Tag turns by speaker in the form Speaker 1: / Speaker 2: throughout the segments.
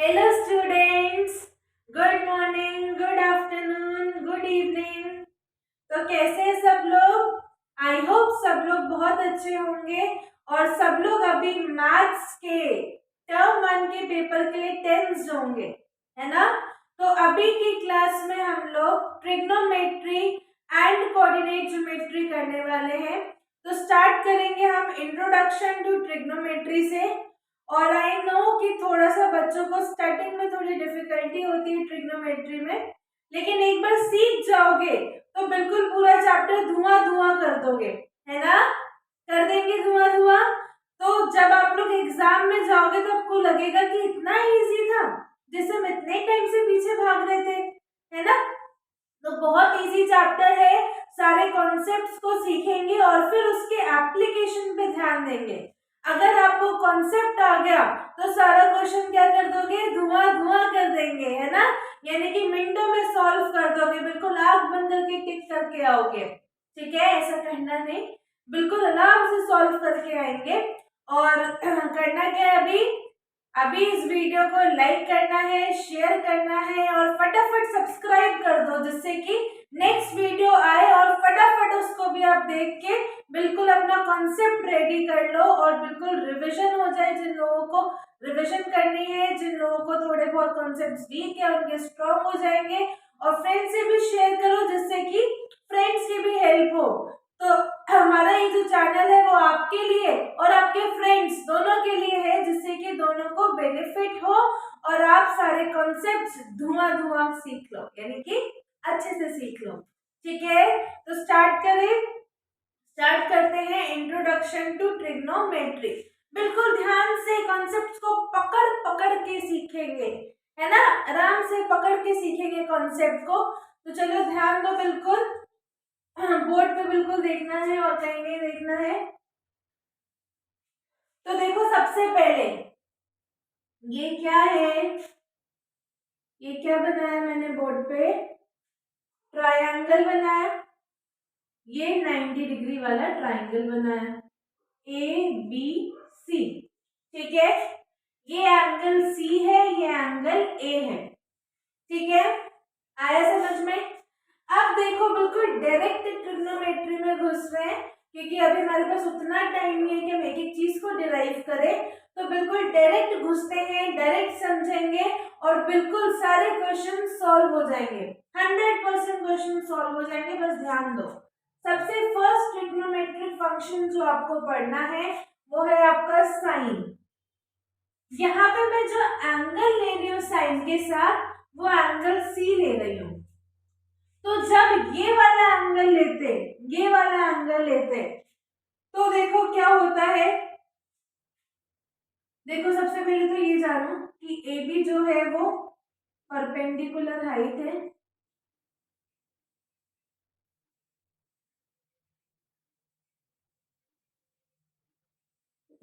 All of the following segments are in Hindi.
Speaker 1: Hello students, good morning, good afternoon, good evening. तो कैसे हैं सब लोग? आई होप सब लोग बहुत अच्छे होंगे और सब लोग अभी मैथ्स के टर्म 1 के पेपर के लिए टेंस्ड होंगे, है ना? तो अभी की क्लास में हम लोग ट्रिग्नोमेट्री एंड कोऑर्डिनेट ज्योमेट्री करने वाले हैं। तो स्टार्ट करेंगे हम इंट्रोडक्शन टू ट्रिग्नोमेट्री से। और आई नो कि थोड़ा सा बच्चों को स्टार्टिंग में थोड़ी डिफिकल्टी होती है ट्रिग्नोमेट्री में, लेकिन एक बार सीख जाओगे तो बिल्कुल पूरा चैप्टर धुआं धुआं कर दोगे, है ना? कर देंगे धुआं धुआं। तो जब आप लोग एग्जाम में जाओगे तो आपको लगेगा कि इतना इजी था, जैसे हम इतने टाइम से पीछे भाग रहे थे, है ना? तो बहुत इजी चैप्टर है, सारे कॉन्सेप्ट्स को सीखेंगे और फिर उसके एप्लीकेशन पे ध्यान देंगे। अगर आपको कॉन्सेप्ट आ गया तो सारा क्वेश्चन क्या कर दोगे? धुआं धुआं कर देंगे, है ना? यानी कि मिनटों में सॉल्व कर दोगे, बिल्कुल आंख बंद करके टिक करके आओगे। ठीक है, ऐसा कहना नहीं, बिल्कुल आराम से सॉल्व करके आएंगे। और करना क्या है अभी इस वीडियो को लाइक करना है, शेयर करना है और फटाफट सब्सक्राइब कर दो, जिससे कि नेक्स्ट वीडियो आए और फटाफट उसको भी आप देख के बिल्कुल अपना कॉन्सेप्ट रेडी कर लो और बिल्कुल रिवीजन हो जाए। जिन लोगों को रिवीजन करनी है, जिन लोगों को थोड़े बहुत कॉन्सेप्ट्स वीक है, उनके स्ट्रॉन्ग हो जाएंगे। और फ्रेंड्स से भी शेयर करो, जिससे कि फ्रेंड्स की भी हेल्प हो। तो हमारा ये जो चैनल है वो आपके लिए और आपके फ्रेंड्स दोनों के लिए है, जिससे कि दोनों को बेनिफिट हो और आप सारे कॉन्सेप्ट्स धुआं धुआं सीख लो, यानी कि अच्छे से सीख लो। ठीक है, तो स्टार्ट करते हैं इंट्रोडक्शन टू ट्रिग्नोमेट्री। बिल्कुल ध्यान से कॉन्सेप्ट्स को पकड़ पकड़ के सीखेंगे, है ना? आराम से पकड़ के सीखेंगे कॉन्सेप्ट को। तो चलो ध्यान दो, बिल्कुल बोर्ड पे बिल्कुल देखना है और कहीं नहीं देखना है। तो देखो, सबसे पहले ये क्या है? ये क्या बनाया मैंने बोर्ड पे? ट्रायंगल बनाया। ये 90 डिग्री वाला ट्रायंगल बनाया, ABC। ठीक है, ये एंगल C है, ये एंगल A है। ठीक है, आया समझ में? अब देखो, बिल्कुल डायरेक्ट ट्रिग्नोमेट्री में घुस रहे हैं, क्योंकि अभी हमारे पास उतना टाइम नहीं है कि हम एक एक चीज को डिराइव करें। तो बिल्कुल डायरेक्ट घुसते हैं, डायरेक्ट समझेंगे और बिल्कुल सारे क्वेश्चन सॉल्व हो जाएंगे। 100% क्वेश्चन सॉल्व हो जाएंगे, बस ध्यान दो। सबसे फर्स्ट ट्रिग्नोमेट्रिक फंक्शन जो आपको पढ़ना है वो है आपका साइन। यहाँ पे मैं जो एंगल ले रही हूँ साइन के साथ, वो एंगल C ले रही हूँ। तो जब ये वाला एंगल लेते तो देखो क्या होता है। देखो, सबसे पहले तो ये जानो कि AB जो है वो परपेंडिकुलर हाइट है,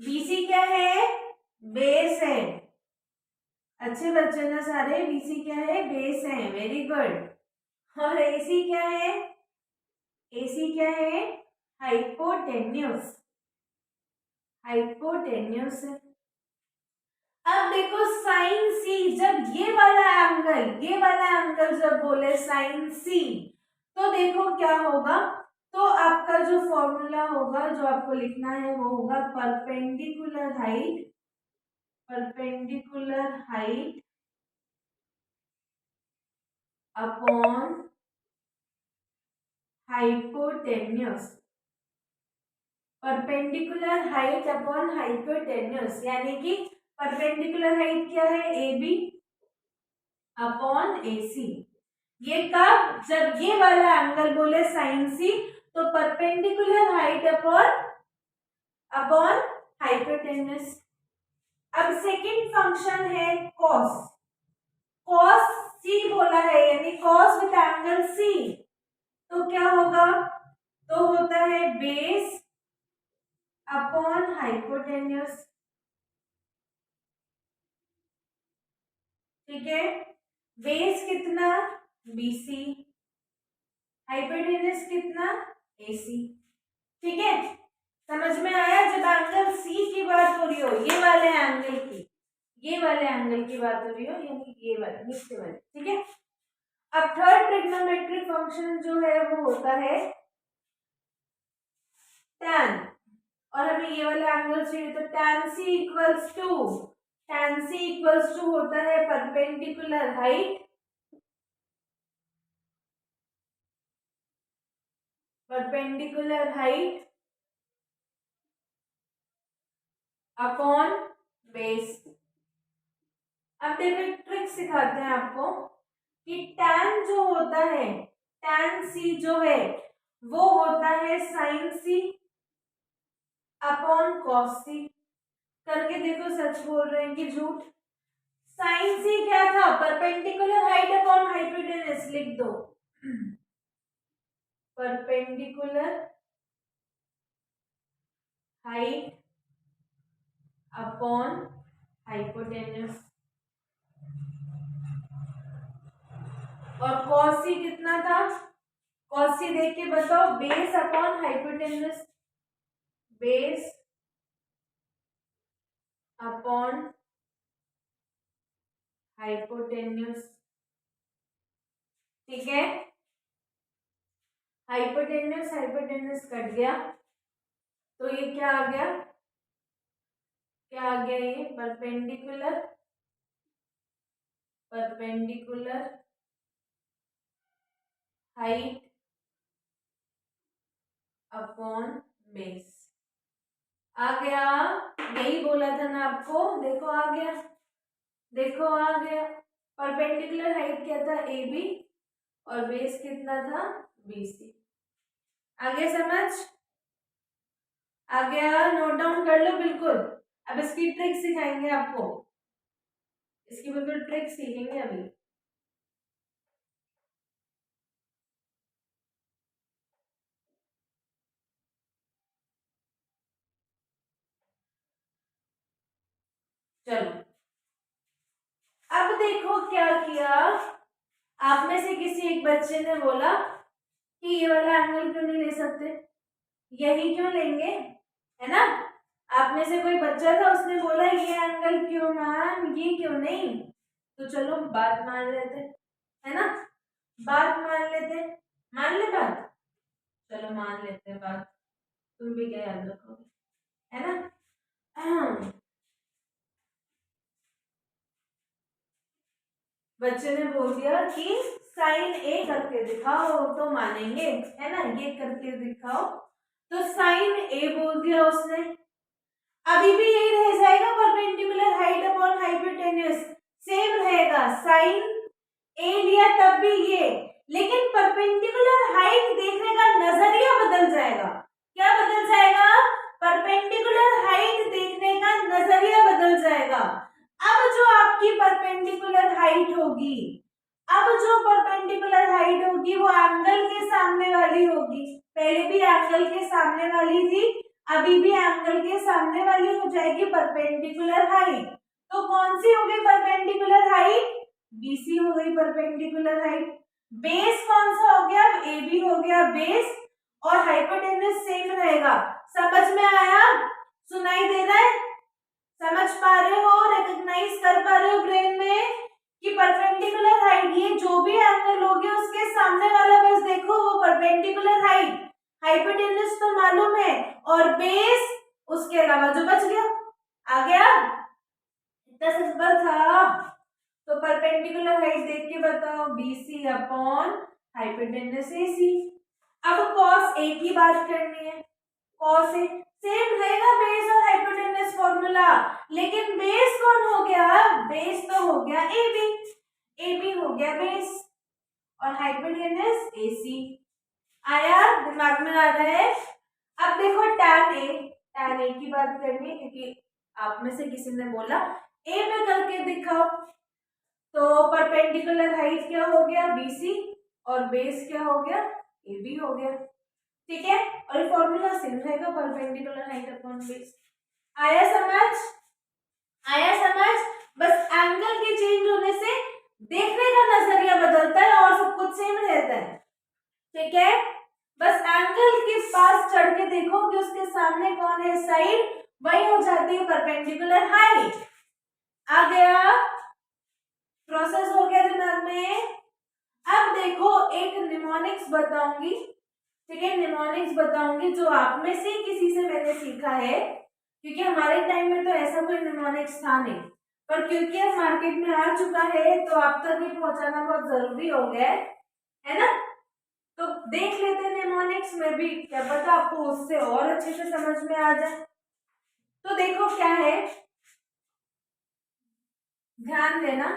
Speaker 1: BC क्या है? बेस है। अच्छे बच्चे ना सारे, BC क्या है? बेस है, वेरी गुड। और AC क्या है? AC क्या है? हाइपोटेन्यूस है। अब देखो साइन C, जब ये वाला एंगल जब बोले साइन C, तो देखो क्या होगा। तो आपका जो फॉर्मूला होगा, जो आपको लिखना है, वो होगा perpendicular height upon hypotenuse. Perpendicular height upon hypotenuse, यानी कि परपेंडिकुलर हाइट क्या है? AB upon AC। ये कब? जब ये वाला एंगल बोले साइन C, तो परपेंडिकुलर हाइट अपॉन हाइपोटेन्यूस। अब सेकंड फंक्शन है कॉस C बोला है, यानी कॉस विद एंगल C। तो क्या होगा? तो होता है बेस अपॉन हाइपोटेन्यूस। ठीक है, बेस कितना? BC, हाइपोटेन्यूस कितना? AC। ठीक है, समझ में आया? जब एंगल C की बात हो रही हो, ये वाले एंगल की, ये वाले एंगल की बात हो रही हो, यानी ये वाले नीचे वाले, ठीक है। अब थर्ड ट्रिग्नोमेट्रिक फंक्शन जो है वो होता है tan, और हमें ये वाला एंगल चाहिए, तो tan c इक्वल्स टू होता है परपेंडिकुलर हाइट अपॉन बेस। अब देखो एक ट्रिक सिखाते हैं आपको कि tan जो होता है, tan c जो है वो होता है sin c upon cos c। करके देखो, सच बोल रहे हैं कि झूठ। sin c क्या था, परपेंडिकुलर हाइट अपॉन हाइपोटेनस, लिख दो परपेंडिकुलर हाइट अपॉन हाइपोटेनस। और cos c कितना था, cos c देख के बताओ, base upon hypotenuse, base upon hypotenuse, ठीक है। हाइपोटेन्यूस कट गया, तो ये क्या आ गया, ये परपेंडिकुलर हाइट अपॉन बेस आ गया। यही बोला था ना आपको, देखो आ गया, परपेंडिकुलर हाइट क्या था, ए बी, और बेस कितना था, बी सी। आगे समझ आ गया, नोट डाउन कर लो बिल्कुल। अब इसकी ट्रिक सिखाएंगे आपको, इसकी बिल्कुल ट्रिक सीखेंगे अभी। चलो अब देखो क्या किया, आप में से किसी एक बच्चे ने बोला कि ये वाला एंगल क्यों नहीं ले सकते, यही क्यों लेंगे, है ना। आप में से कोई बच्चा था, उसने बोला ये एंगल क्यों मैम, ये क्यों नहीं। तो चलो बात मान लेते, है ना, बात मान लेते, मान ले बात, चलो मान लेते हैं बात, तुम भी क्या याद रखोगे, है ना। बच्चे ने बोल दिया कि साइन ए करके दिखाओ तो मानेंगे, है ना, ये करके दिखाओ, तो साइन ए बोल दिया उसने। अभी भी यही रह जाएगा, perpendicular height upon hypotenuse same रहेगा, साइन ए लिया तब भी ये, लेकिन परपेंडिकुलर हाइट देखने का नजरिया बदल जाएगा। क्या बदल जाएगा, परपेंडिकुलर हाइट देखने का नजरिया बदल जाएगा। अब जो आपकी परपेंडिकुलर हाइट होगी, वो एंगल के सामने वाली होगी। पहले भी एंगल के सामने वाली थी, अभी भी एंगल के सामने वाली हो जाएगी परपेंडिकुलर हाइट। तो कौन सी हो गई परपेंडिकुलर हाइट, बीसी हो गई परपेंडिकुलर हाइट। बेस कौन सा हो गया, ए बी हो गया बेस, और हाइपोटेन्यूस सेम रहेगा। समझ में आया, सुनाई दे रहा है, समझ पा रहे हो, रिकॉग्नाइज कर पा रहे हो ब्रेन में कि परपेंडिकुलर हाइट, ये जो भी एंगल होगी उसके सामने वाला बस देखो वो परपेंडिकुलर हाइट, हाइपोटेन्यूस तो मालूम है, और बेस उसके अलावा जो बच गया। आ गया, इतना सिंपल था। तो परपेंडिकुलर हाइट देख के बताओ, BC अपॉन हाइपोटेन्यूस AC। अब cos A की बात करनी है, cos A सेम रहेगा बेस और हाइपोटेन्यूस फॉर्मूला, लेकिन बेस कौन हो गया, बेस तो हो गया AB हो गया बेस, और हाइपोटेन्यूस AC। आया, दिमाग में आ रहा है। अब देखो tan A की बात करनी है, क्योंकि आप में से किसी ने बोला A पे करके दिखाओ, तो परपेंडिकुलर हाइट क्या हो गया, BC, और बेस क्या हो गया, AB हो गया, ठीक है। और ये फॉर्मूला सेम रहेगा, परपेंडिकुलर हाइट अपॉन बेस। आया समझ, बस एंगल के चेंज होने से देखने का नजरिया बदलता है और सब कुछ सेम रहता है, ठीक है। बस एंगल के पास चढ़ के देखो कि उसके सामने कौन है साइड, वही हो जाती है परपेंडिकुलर हाइट। आ गया। बताऊंगी, ठीक है, निमोनिक्स बताऊंगी जो आप में से किसी से मैंने सीखा है, क्योंकि हमारे टाइम में तो ऐसा कोई निमोनिक्स था नहीं, पर क्योंकि अब मार्केट में आ चुका है तो आप तक ये पहुंचाना बहुत जरूरी हो गया है ना। तो देख लेते हैं निमोनिक्स में भी, क्या पता आपको उससे और अच्छे से समझ में आ जाए। तो देखो क्या है, ध्यान देना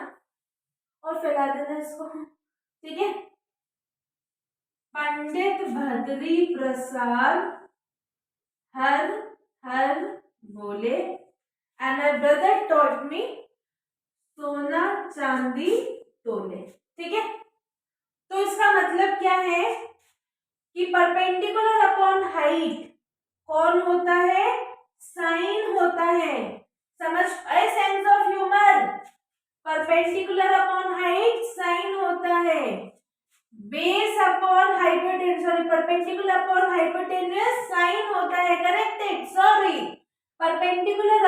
Speaker 1: और फैला देना इसको, ठीक है। पंडित भद्री प्रसाद हर हर बोले, and my brother taught me सोना चांदी तोले, ठीक है। तो इसका मतलब क्या है कि परपेंडिकुलर अपॉन हाइट कौन होता है, साइन होता है, समझ आए, sense of humour. Perpendicular upon height sine होता है, base upon hypotenuse, sorry, perpendicular upon hypotenuse sine होता है, corrected, sorry, perpendicular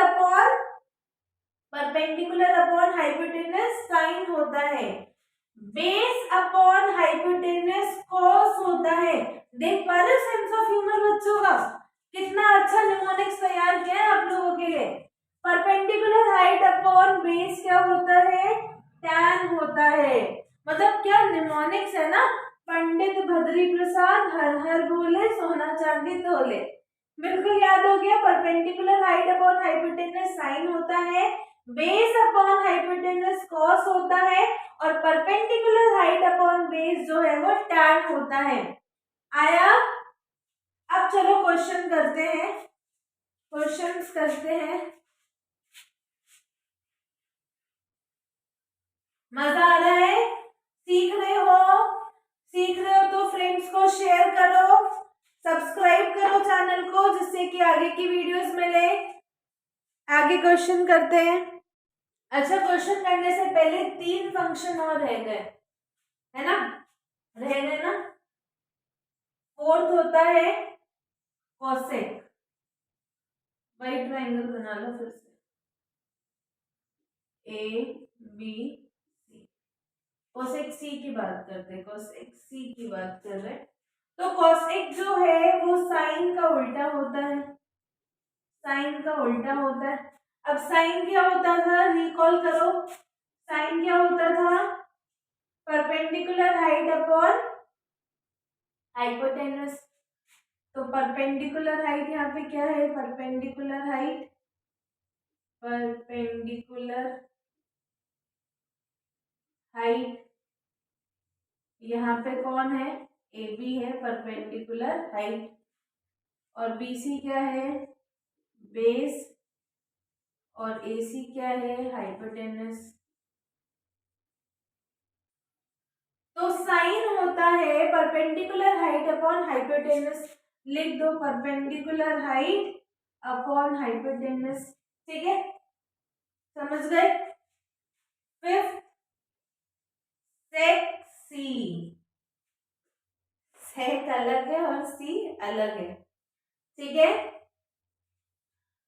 Speaker 1: upon hypotenuse sine होता है, बेस अपॉन हाइपोटेन्यूज कॉस होता है। देख पा रहे हो सेंस ऑफ ह्यूमर बच्चों का, कितना अच्छा निमोनिक्स तैयार किया है आप लोगों के लिए। परपेंडिकुलर हाइट अपॉन बेस क्या होता है, टैन होता है। मतलब क्या निमोनिक्स है ना, पंडित भद्री प्रसाद हर हर बोले सोना चांदी तोले, बिल्कुल याद हो गया। Perpendicular height upon hypotenuse sine होता है, बेस अपॉन हाइपोटेन्यूज कॉस होता है, और परपेंडिकुलर हाइट अपॉन बेस जो है वो टैन होता है। आया? अब चलो क्वेश्चन करते हैं, क्वेश्चंस करते हैं। मजा आ रहा है? सीख रहे हो तो फ्रेंड्स को शेयर करो, सब्सक्राइब करो चैनल को, जिससे कि आगे की वीडियोस मिले। आगे क्वेश्चन करते हैं। अच्छा, क्वेश्चन करने से पहले 3 फंक्शन और रह गए, है ना, रह गए ना। फोर्थ होता है कोसेक, वाइट ट्राइंगल बना लो फिर से, ए बी सी, कोसेक सी की बात करते हैं, कोसेक सी की बात कर रहे हैं। तो कोसेक जो है वो साइन का उल्टा होता है, साइन का उल्टा होता है। अब साइन क्या होता था, रिकॉल करो, साइन क्या होता था, परपेंडिकुलर हाइट अपॉन हाइपोटेन्यूज। तो परपेंडिकुलर हाइट यहाँ पे क्या है, परपेंडिकुलर हाइट, परपेंडिकुलर हाइट यहाँ पे कौन है, ए बी है परपेंडिकुलर हाइट, और बी सी क्या है, बेस, और ए सी क्या है, हाइपोटेन्यूज। तो साइन होता है परपेंडिकुलर हाइट अपॉन हाइपोटेन्यूज, लिख दो परपेंडिकुलर हाइट अपॉन हाइपोटेन्यूज, ठीक है, समझ गए। फिफ्थ, सेक सी, सेक अलग है और सी अलग है, ठीक है।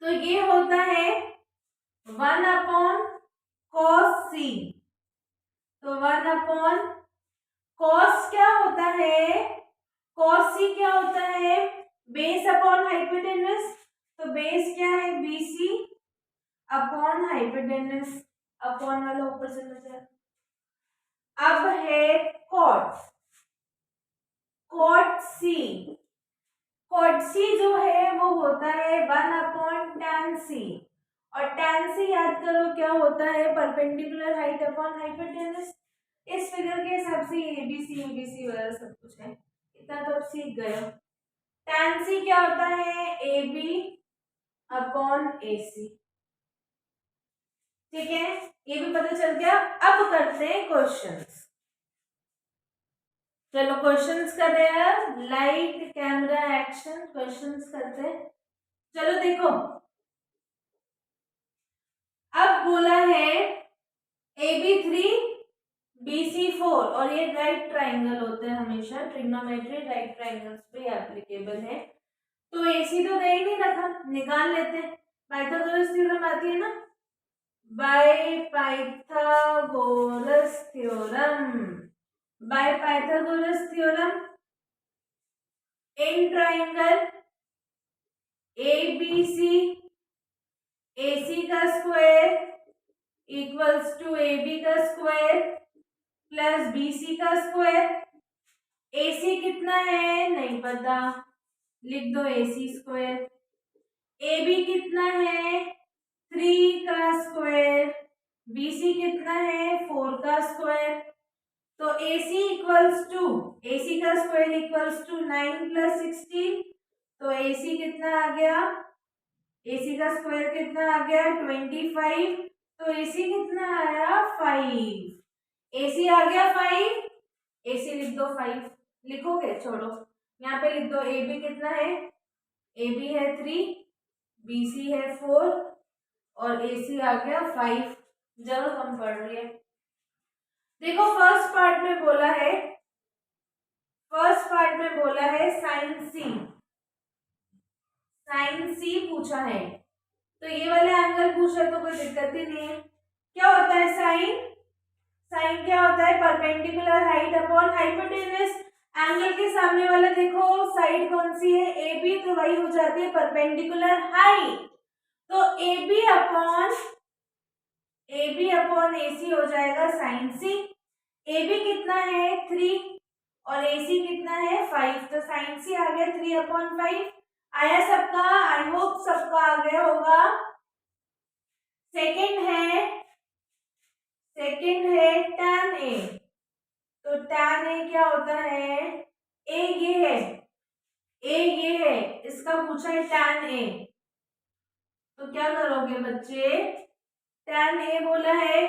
Speaker 1: तो ये होता है 1 अपॉन कॉस सी, तो 1 अपॉन कॉस क्या होता है, कॉस सी क्या होता है, बेस अपॉन हाइपोटेन्यूज, तो बेस क्या है, B C upon hypotenuse, upon वाला ऊपर से बचा। अब है cot, cot C, cot C जो है वो होता है 1 अपॉन टैन सी, और टैन सी याद करो क्या होता है, परपेंडिकुलर हाइट अपॉन हाइपोटेन्यूज। इस फिगर के हिसाब से एबीसी वगैरह सब कुछ है, इतना तो अब सीख गए हो। टैन सी क्या होता है, ए बी अपॉन ए सी, ठीक है, ये भी पता चल गया। अब करते हैं क्वेश्चंस, चलो क्वेश्चंस कर रहे हैं, लाइट कैमरा एक्शन, क्वेश्चंस करते हैं। चलो देखो, अब बोला है AB3 BC4, और ये राइट ट्राइंगल होते हैं हमेशा, ट्रिग्नोमेट्री राइट ट्राइंगल्स पे एप्लीकेबल है। तो AC तो दे ही नहीं रखा, निकाल लेते हैं। पाइथागोरस थ्योरम आती है ना, by Pythagoras theorem, by Pythagoras theorem in triangle A B C, A C का square equals to A B का स्क्वायर प्लस बी सी का स्क्वायर। ए सी कितना है नहीं पता, लिख दो ए सी स्क्वायर। ए बी कितना है 3 का स्क्वायर, बी सी कितना है 4 का स्क्वायर। तो ए सी इक्वल्स टू, ए सी का स्क्वायर इक्वल्स टू 9 प्लस 16। तो ए सी कितना आ गया, ए सी का स्क्वायर कितना आ गया 25। तो ए सी कितना आया 5। ए सी आ गया 5, ए सी लिख दो 5। लिखोगे छोड़ो, यहाँ पे लिख दो ए बी कितना है, ए बी है 3, बी सी है 4 और ए सी आ गया 5। जरूर कम पढ़ रही है। देखो फर्स्ट पार्ट में बोला है, फर्स्ट पार्ट में बोला है साइन सी, साइन सी पूछा है, तो ये वाला एंगल पूछा तो कोई दिक्कत ही नहीं है। क्या होता है साइन, साइन क्या होता है perpendicular height upon hypotenuse. Angle के सामने वाला देखो साइड कौन सी है ए बी, तो वही हो जाती है परपेंडिकुलर हाइट। तो ए बी अपॉन ए सी हो जाएगा साइन सी। ए बी कितना है 3 और ए सी कितना है 5, तो साइन सी आ गया 3/5। आया सबका, आई होप सबका आ गया होगा। सेकंड है tan ए, तो tan ए क्या होता है, ए ये है, इसका पूछा है tan ए, तो क्या करोगे बच्चे, tan ए बोला है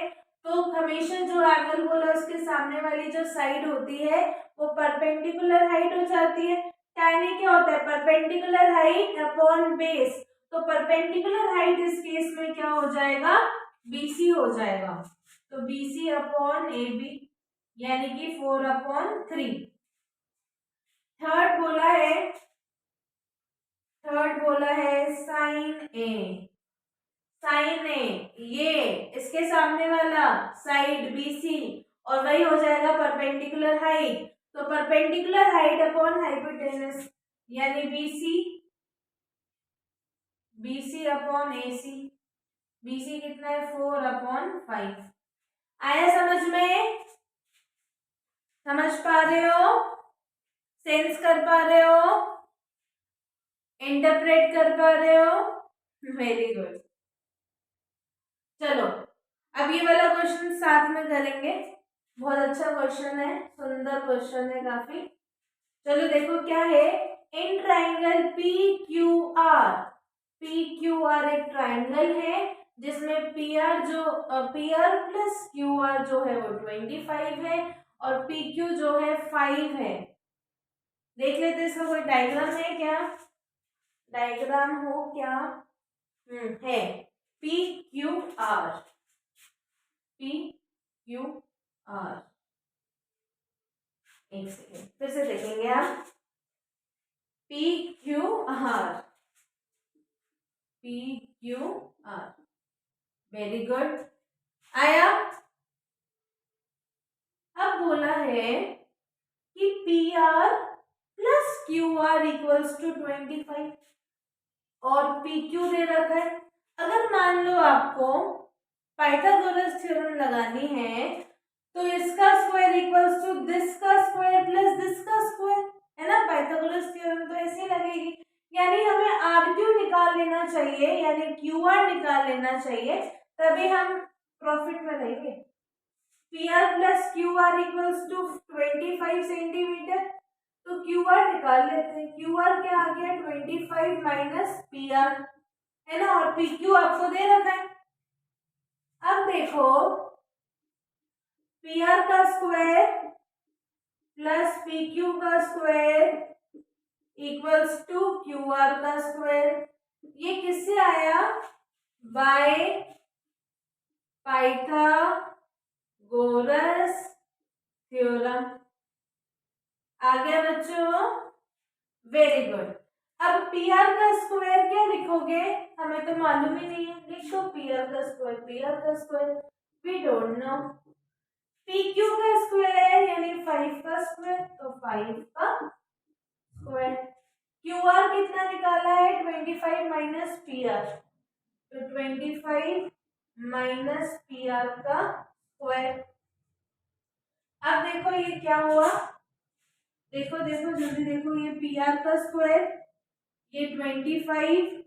Speaker 1: तो हमेशा जो एंगल बोला उसके सामने वाली जो साइड होती है वो परपेंडिकुलर हाइट हो जाती है। tan ए क्या होता है परपेंडिकुलर हाइट अपॉन बेस, तो परपेंडिकुलर हाइट इस केस में क्या हो जाएगा BC हो जाएगा। तो BC अपॉन AB यानी कि 4/3। थर्ड बोला है साइन ए, साइन ए ये इसके सामने वाला साइड BC और वही हो जाएगा परपेंडिकुलर हाइट, तो परपेंडिकुलर हाइट अपॉन हाइपोटेनस यानी BC अपॉन AC। BC कितना है 4/5। आया समझ में, समझ पा रहे हो, सेंस कर पा रहे हो, इंटरप्रेट कर पा रहे हो, वेरी गुड। चलो अब ये वाला क्वेश्चन साथ में करेंगे, बहुत अच्छा क्वेश्चन है, सुंदर क्वेश्चन है काफी। चलो देखो क्या है, इन ट्राइंगल PQR एक ट्राइंगल है जिसमें PR प्लस QR जो है वो 25 है और PQ जो है 5 है। देख लेते इसका कोई डायग्राम है क्या, डायग्राम हो क्या, है PQR। एक सेकेंड फिर से देखेंगे आप, PQR वेरी गुड। आया, अब बोला है कि PR plus QR equals to 25 और PQ दे रखा है। अगर मान लो आपको पाइथागोरस थ्योरम लगानी है तो इसका स्क्वायर इक्वल्स टू दिस का स्क्वायर प्लस दिस का स्क्वायर, है ना, पाइथागोरस थ्योरम तो ऐसे लगेगी। यानी हमें RQ निकाल लेना चाहिए यानी QR निकाल लेना चाहिए, तभी हम प्रॉफिट में रहेंगे। PR plus QR equals to 25 centimetre, तो QR निकाल लेते हैं। QR क्या आ गया 25 माइनस PR, है ना, और PQ आपको दे रखा है। अब देखो PR का स्क्वायर प्लस PQ का स्क्वायर इक्वल्स टू QR का स्क्वायर, ये किससे आया बाय पाइथागोरस थ्योरम। आ गया बच्चों, वेरी गुड। अब PR का स्क्वायर क्या लिखोगे, हमें तो मालूम ही नहीं है, लिखो PR का square we don't know. PQ का स्क्वायर यानी 5 का स्क्वायर, तो 5 का स्क्वायर। क्यू आर कितना निकाला है 25 माइनस पी आर, तो 25 माइनस पी आर का स्क्वायर। अब देखो ये क्या हुआ, देखो देखो जल्दी देखो, ये पी आर का स्क्वायर, ये 25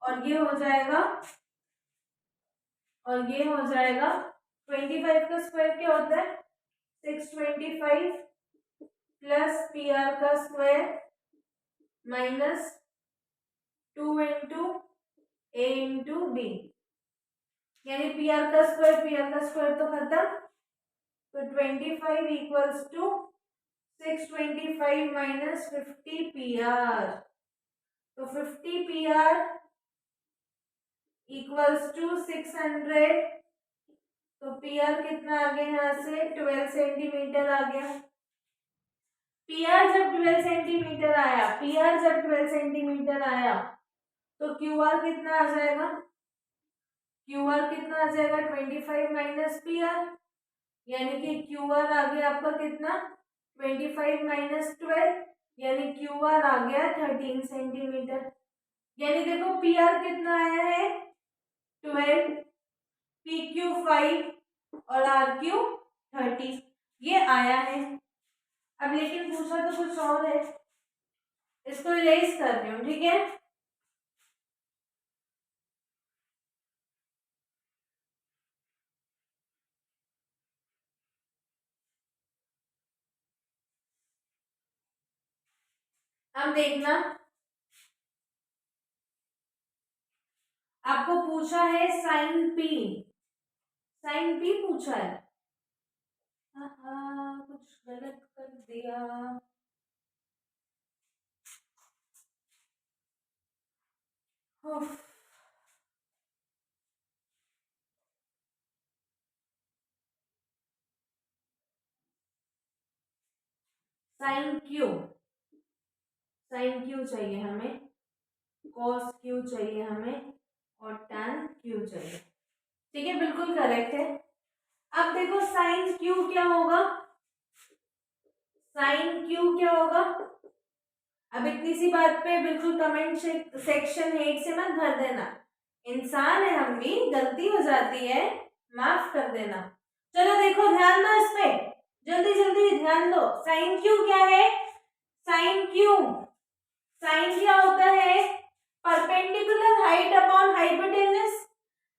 Speaker 1: और ये हो जाएगा, और ये हो जाएगा 25 का स्क्वायर क्या होता है 625 प्लस पी आर का square minus 2 into A into B, यानी पी आर का स्क्वायर तो खत्म, तो 25 equals to 625 minus 50 P R, तो 50 पी आर इक्वल्स टू 600, तो पी आर कितना आ गया यहाँ से 12 सेंटीमीटर आ गया। पी आर जब 12 सेंटीमीटर आया, पी आर जब 12 सेंटीमीटर आया तो क्यू आर कितना आ जाएगा, क्यू आर कितना आ जाएगा 25 माइनस पी आर, यानी कि क्यू आर आ गया आपका कितना 25 माइनस 12, यानी क्यू आर आ गया 13 सेंटीमीटर। यानी देखो पी आर कितना आया है 12, पी क्यू 5 और आर क्यू 30, ये आया है। अब लेकिन पूछा तो कुछ और है, इसको इरेज कर रही हूँ, ठीक है। अब देखना, आपको पूछा है साइन पी, साइन पी पूछा है, कुछ गलत कर दिया, साइन क्यू, साइन क्यू चाहिए हमें, कॉस क्यू चाहिए हमें और टैन क्यू चाहिए, ठीक है, बिल्कुल करेक्ट है। अब देखो साइन क्यू क्या होगा, साइन क्यू क्या होगा, अब इतनी सी बात पे बिल्कुल कमेंट सेक्शन हेड से मत भर देना, इंसान है हम भी, गलती हो जाती है, माफ कर देना। चलो देखो ध्यान दो इस पे, जल्दी जल्दी ध्यान दो, साइन क्यू क्या है, साइन क्यू, साइन क्या होता है perpendicular height upon hypotenuse,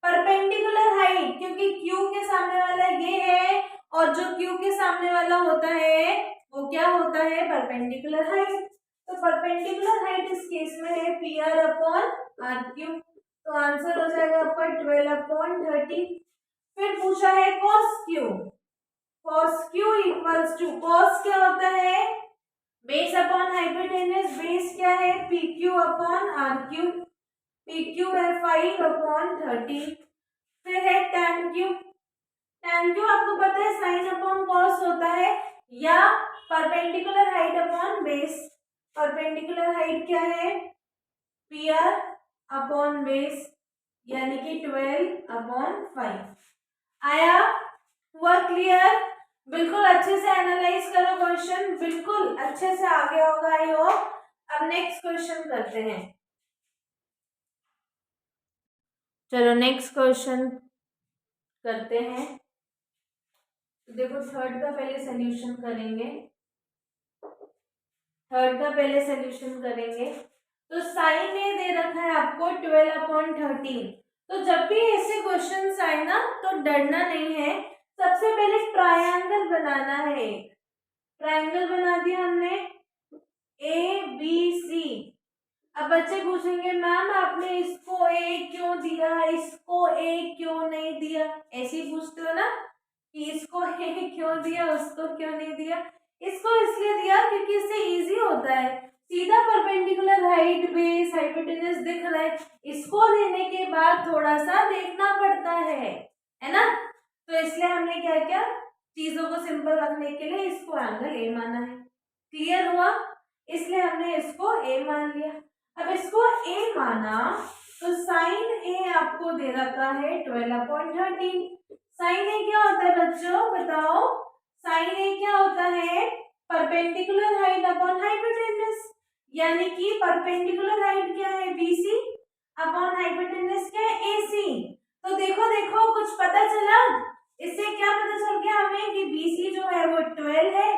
Speaker 1: perpendicular height, क्योंकि क्यू के सामने वाला ये है और जो क्यू के सामने वाला होता है वो क्या होता है परपेंडिकुलर हाइट, तो परपेंडिकुलर हाइट इस केस में है P R upon R Q, तो आंसर हो जाएगा आपका 12 अपॉन 30। फिर पूछा है cos Q, cos Q equals to, cos क्या होता है बेस अपॉन हाइपोटेनस, बेस क्या है P Q upon R Q, P Q है 5 अपॉन 30। फिर है tan क्यू, tan क्यू आपको पता है साइन अपॉन कॉस होता है या perpendicular height upon base, perpendicular height क्या है पी आर अपॉन बेस, यानी कि 12 अपॉन 5। आया, हुआ क्लियर, बिल्कुल अच्छे से एनालाइज करो क्वेश्चन, बिल्कुल अच्छे से आ गया होगा आई होप। अब नेक्स्ट क्वेश्चन करते हैं, चलो नेक्स्ट क्वेश्चन करते हैं। तो देखो थर्ड का पहले सॉल्यूशन करेंगे, थर्ड का पहले सॉल्यूशन करेंगे। तो साइन ए दे रखा है आपको 12 अपॉन 13, तो जब भी ऐसे क्वेश्चन आए ना तो डरना नहीं है, सबसे पहले ट्रायंगल बनाना है, ट्रायंगल बना दिया हमने ए बी सी। अब बच्चे पूछेंगे मैम आपने इसको ए क्यों दिया, इसको ए क्यों नहीं दिया, ऐसे ही पूछते हो ना कि इसको ए क्यों दिया उसको क्यों नहीं दिया, इसको इसलिए दिया क्योंकि इससे इजी होता है, सीधा परपेंडिकुलर हाइट बेस हाइपोटेनस दिख रहा है, इसको देने के बाद थोड़ा सा देखना पड़ता है ना, तो इसलिए हमने क्या किया चीजों को सिंपल रखने के लिए इसको एंगल ए माना है, क्लियर हुआ, इसलिए हमने इसको ए मान लिया। अब इसको ए माना तो साइन ए आपको दे रखा है 12 अपॉन 13, साइन ए क्या होता है बच्चों बताओ, साइन ए क्या होता है परपेंडिकुलर हाइट अपॉन हाइपोटेनस, यानी कि परपेंडिकुलर हाइट क्या है BC अपॉन हाइपोटेनस क्या है AC। तो देखो देखो कुछ पता चला, इससे क्या पता चल गया हमें कि BC जो है वो 12 है,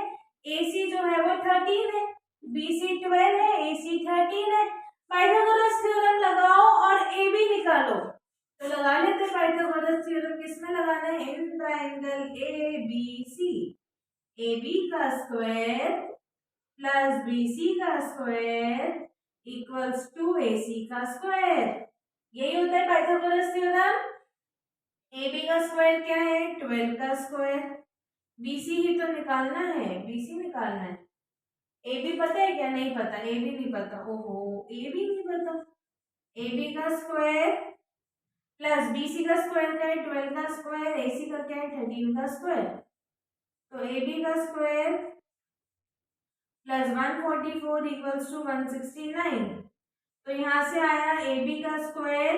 Speaker 1: AC जो है वो 13 है। BC 12 है, AC 13 है। पाइथागोरस थ्योरम लगाओ और AB निकालो। तो लगा लेते हैं पाइथागोरस थ्योरम, किसमें लगाना है, इन ट्रायंगल ABC। AB का स्क्वायर प्लस BC का स्क्वायर इक्वल्स टू AC का स्क्वायर। यही होता है पाइथागोरस थ्योरम। AB का स्क्वायर क्या है, 12 का स्क्वायर। BC ही तो निकालना है, BC निकालना है। AB पता है क्या, नहीं पता, AB नहीं पता, ओहो AB नहीं पता। AB का स्क्वायर प्लस BC का स्क्वायर क्या है, 12 का स्क्वायर, AC का क्या है, 13 का स्क्वायर। तो AB का स्क्वायर प्लस 144 इक्वल्स टू 169। तो यहाँ से आया AB का स्क्वायर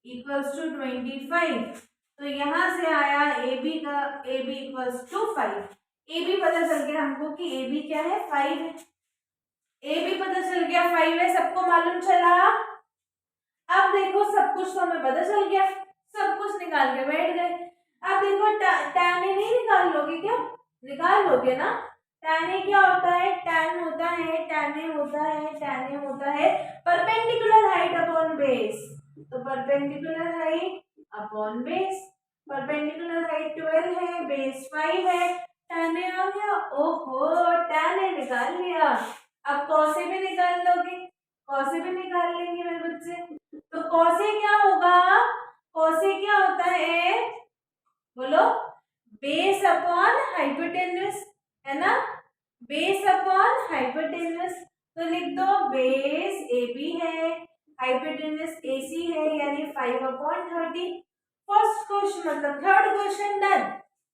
Speaker 1: इक्वल्स टू 25। तो यहाँ से आया AB इक्वल्स टू 5। AB पता चल गया हमको कि AB क्या है, 5 है। AB पता चल गया 5 है, सबको मालूम चला। अब देखो सब कुछ तो हमें पता चल गया, सब कुछ निकाल के बैठ गए। अब देखो tan A नहीं निकाल लोगे क्या, निकाल लोगे ना। tan A क्या होता है, tan होता है, tan A होता है, tan A होता है परपेंडिकुलर हाइट अपॉन बेस। तो perpendicular height upon base, perpendicular height 12 है, बेस 5 है, tan A आ गया। ओहो tan A निकाल लिया। अब cos A भी निकाल लोगे, cos A भी निकाल लेंगे मेरे बच्चे। तो cos A क्या होगा, cos A क्या होता है, बोलो, बेस अपॉन हाइपोटेनस, है ना, बेस अपॉन हाइपोटेनस। तो लिख दो बेस AB है, हाइपोटेनस AC है, यानी 5/30। फर्स्ट क्वेश्चन मतलब थर्ड क्वेश्चन डन,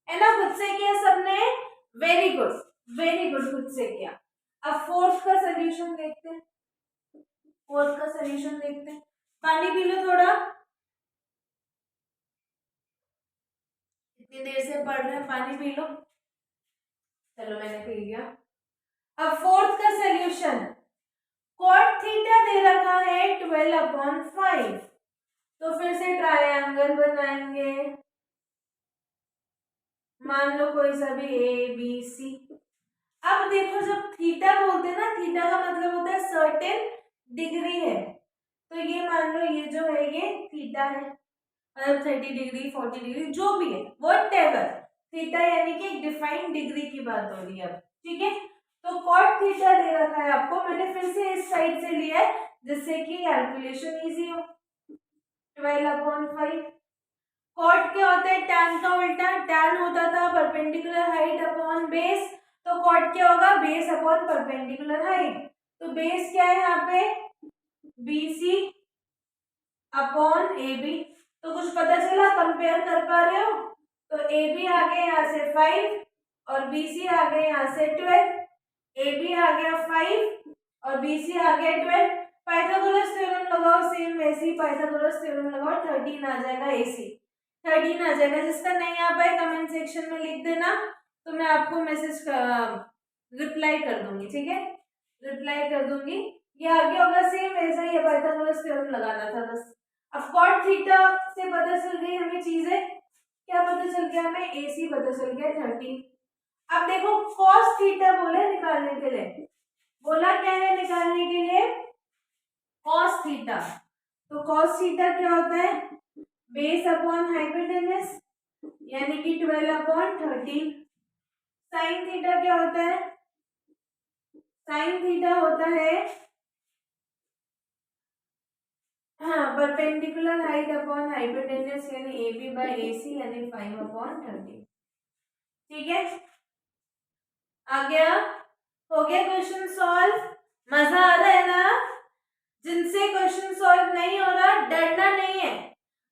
Speaker 1: है ना, खुद से किया सबने, वेरी गुड वेरी गुड, खुद से किया। अब फोर्थ का सोल्यूशन देखते हैं, फोर्थ का सोल्यूशन देखते हैं। पानी पी लो थोड़ा, इतनी देर से पढ़ रहे हैं, पानी पी लो। चलो मैंने पी लिया। अब फोर्थ का सोल्यूशन, cot थीटा दे रखा है 12/5। तो फिर से ट्रायंगल बनाएंगे, मान लो कोई सा भी ABC। अब देखो जब थीटा बोलते हैं ना, थीटा का मतलब होता है सर्टेन डिग्री है। तो ये मान लो ये जो है ये थीटा है, मतलब 30 डिग्री 40 डिग्री जो भी है, व्हाटएवर। थीटा यानी कि एक डिफाइंड डिग्री की बात हो रही है अब, ठीक है। तो cot थीटा दे रखा है आपको, मैंने फिर से इस साइड से लिया है जिससे कि कैलकुलेशन इजी हो। 12/5। cot क्या होता है, tan का उल्टा, tan होता था परपेंडिकुलर हाइट अपॉन बेस, तो cot क्या होगा, बेस अपॉन परपेंडिकुलर हाइट। तो बेस क्या है यहाँ पे, BC अपॉन AB। तो कुछ पता चला, कंपेयर कर पा रहे हो। तो AB आ गया यहाँ से 5 और BC आ गया यहाँ से 12। AB आ गया 5 और BC आ गया 12। पाइथागोरस थ्योरम लगाओ, सेम वैसे ही पाइथागोरस थ्योरम लगाओ, 13 आ जाएगा AC, 13 आ जाएगा। जिसका नहीं आ पाए कमेंट सेक्शन में लिख देना, तो मैं आपको मैसेज रिप्लाई कर दूंगी, ठीक है, रिप्लाई कर दूंगी। ये आगे होगा सेम वैसा ही, पाइथागोरस थ्योरम लगाना था बस। अब cot थीटा से पता चल गई हमें चीजें, क्या पता चल गया हमें, AC पता चल गया 13। अब देखो cos थीटा बोला निकालने के लिए, बोला क्या है निकालने के लिए, cos थीटा। तो cos थीटा क्या होता है, बेस अपॉन हाइपोटेनस, यानी कि 12/13। साइन थीटा क्या होता है, साइन थीटा होता है, हाँ, परपेंडिकुलर हाइट अपॉन हाइपोटेनस, यानी AB/AC, यानी 5/13। ठीक है, आ गया, हो गया क्वेश्चन सॉल्व। मजा आ रहा है ना, जिनसे क्वेश्चन सॉल्व नहीं हो रहा डरना नहीं है,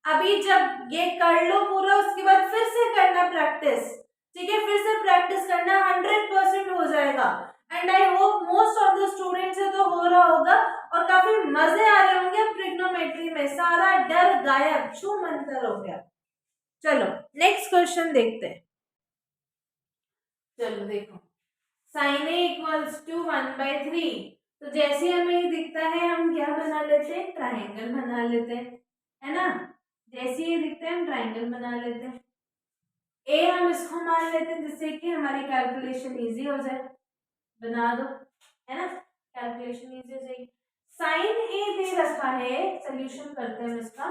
Speaker 1: अभी जब ये कर लो पूरा उसके बाद फिर से करना प्रैक्टिस, ठीक है, फिर से प्रैक्टिस करना, 100% हो जाएगा। And I hope most of the students से तो हो रहा होगा और काफी मजे आ रहे होंगे ट्रिग्नोमेट्री में, सारा डर गायब, छू मंतर हो गया। चलो नेक्स्ट क्वेश्चन देखते हैं। चलो देखो, साइन ए इक्वल्स टू 1/3। तो जैसे हमें ये दिखता है हम क्या बना लेते हैं, ट्राइंगल बना लेते हैं, है ना। जैसे ये दिखता है हम ट्राइंगल बना लेते हैं। ए हम इसको मान लेते हैं जिससे कि हमारी कैलकुलेशन इजी हो जाए। बना दो, है ना, कैलकुलेशन इजी हो जाएगी। साइन ए दे रखा है, सोल्यूशन करते हैं हम इसका।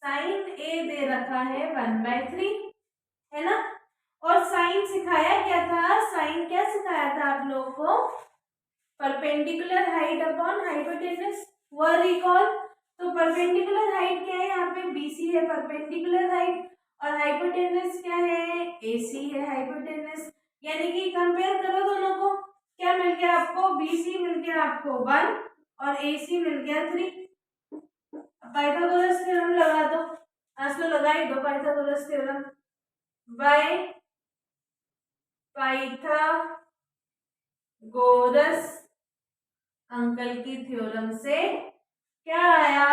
Speaker 1: साइन ए दे रखा है 1/3, है ना। और साइन सिखाया क्या था, साइन क्या सिखाया था आप लोगों को, परपेंडिकुलर हाइट अपॉन हाइपोटेनस, वर रिकॉल। तो परपेंडिकुलर हाइट क्या है, यहाँ पे बीसी है परपेंडिकुलर हाइट, और हाइपोटेनस क्या है, एसी है हाइपोटेनस। यानी कि कंपेयर करो दोनों को, क्या मिल गया आपको, बीसी मिल गया आपको 1 और एसी मिल गया 3। पाइथागोरस थ्योरम लगा दो, आज तो लगा ही दो Pythagoras theorem. By Pythagoras uncle की थ्योरम से क्या आया,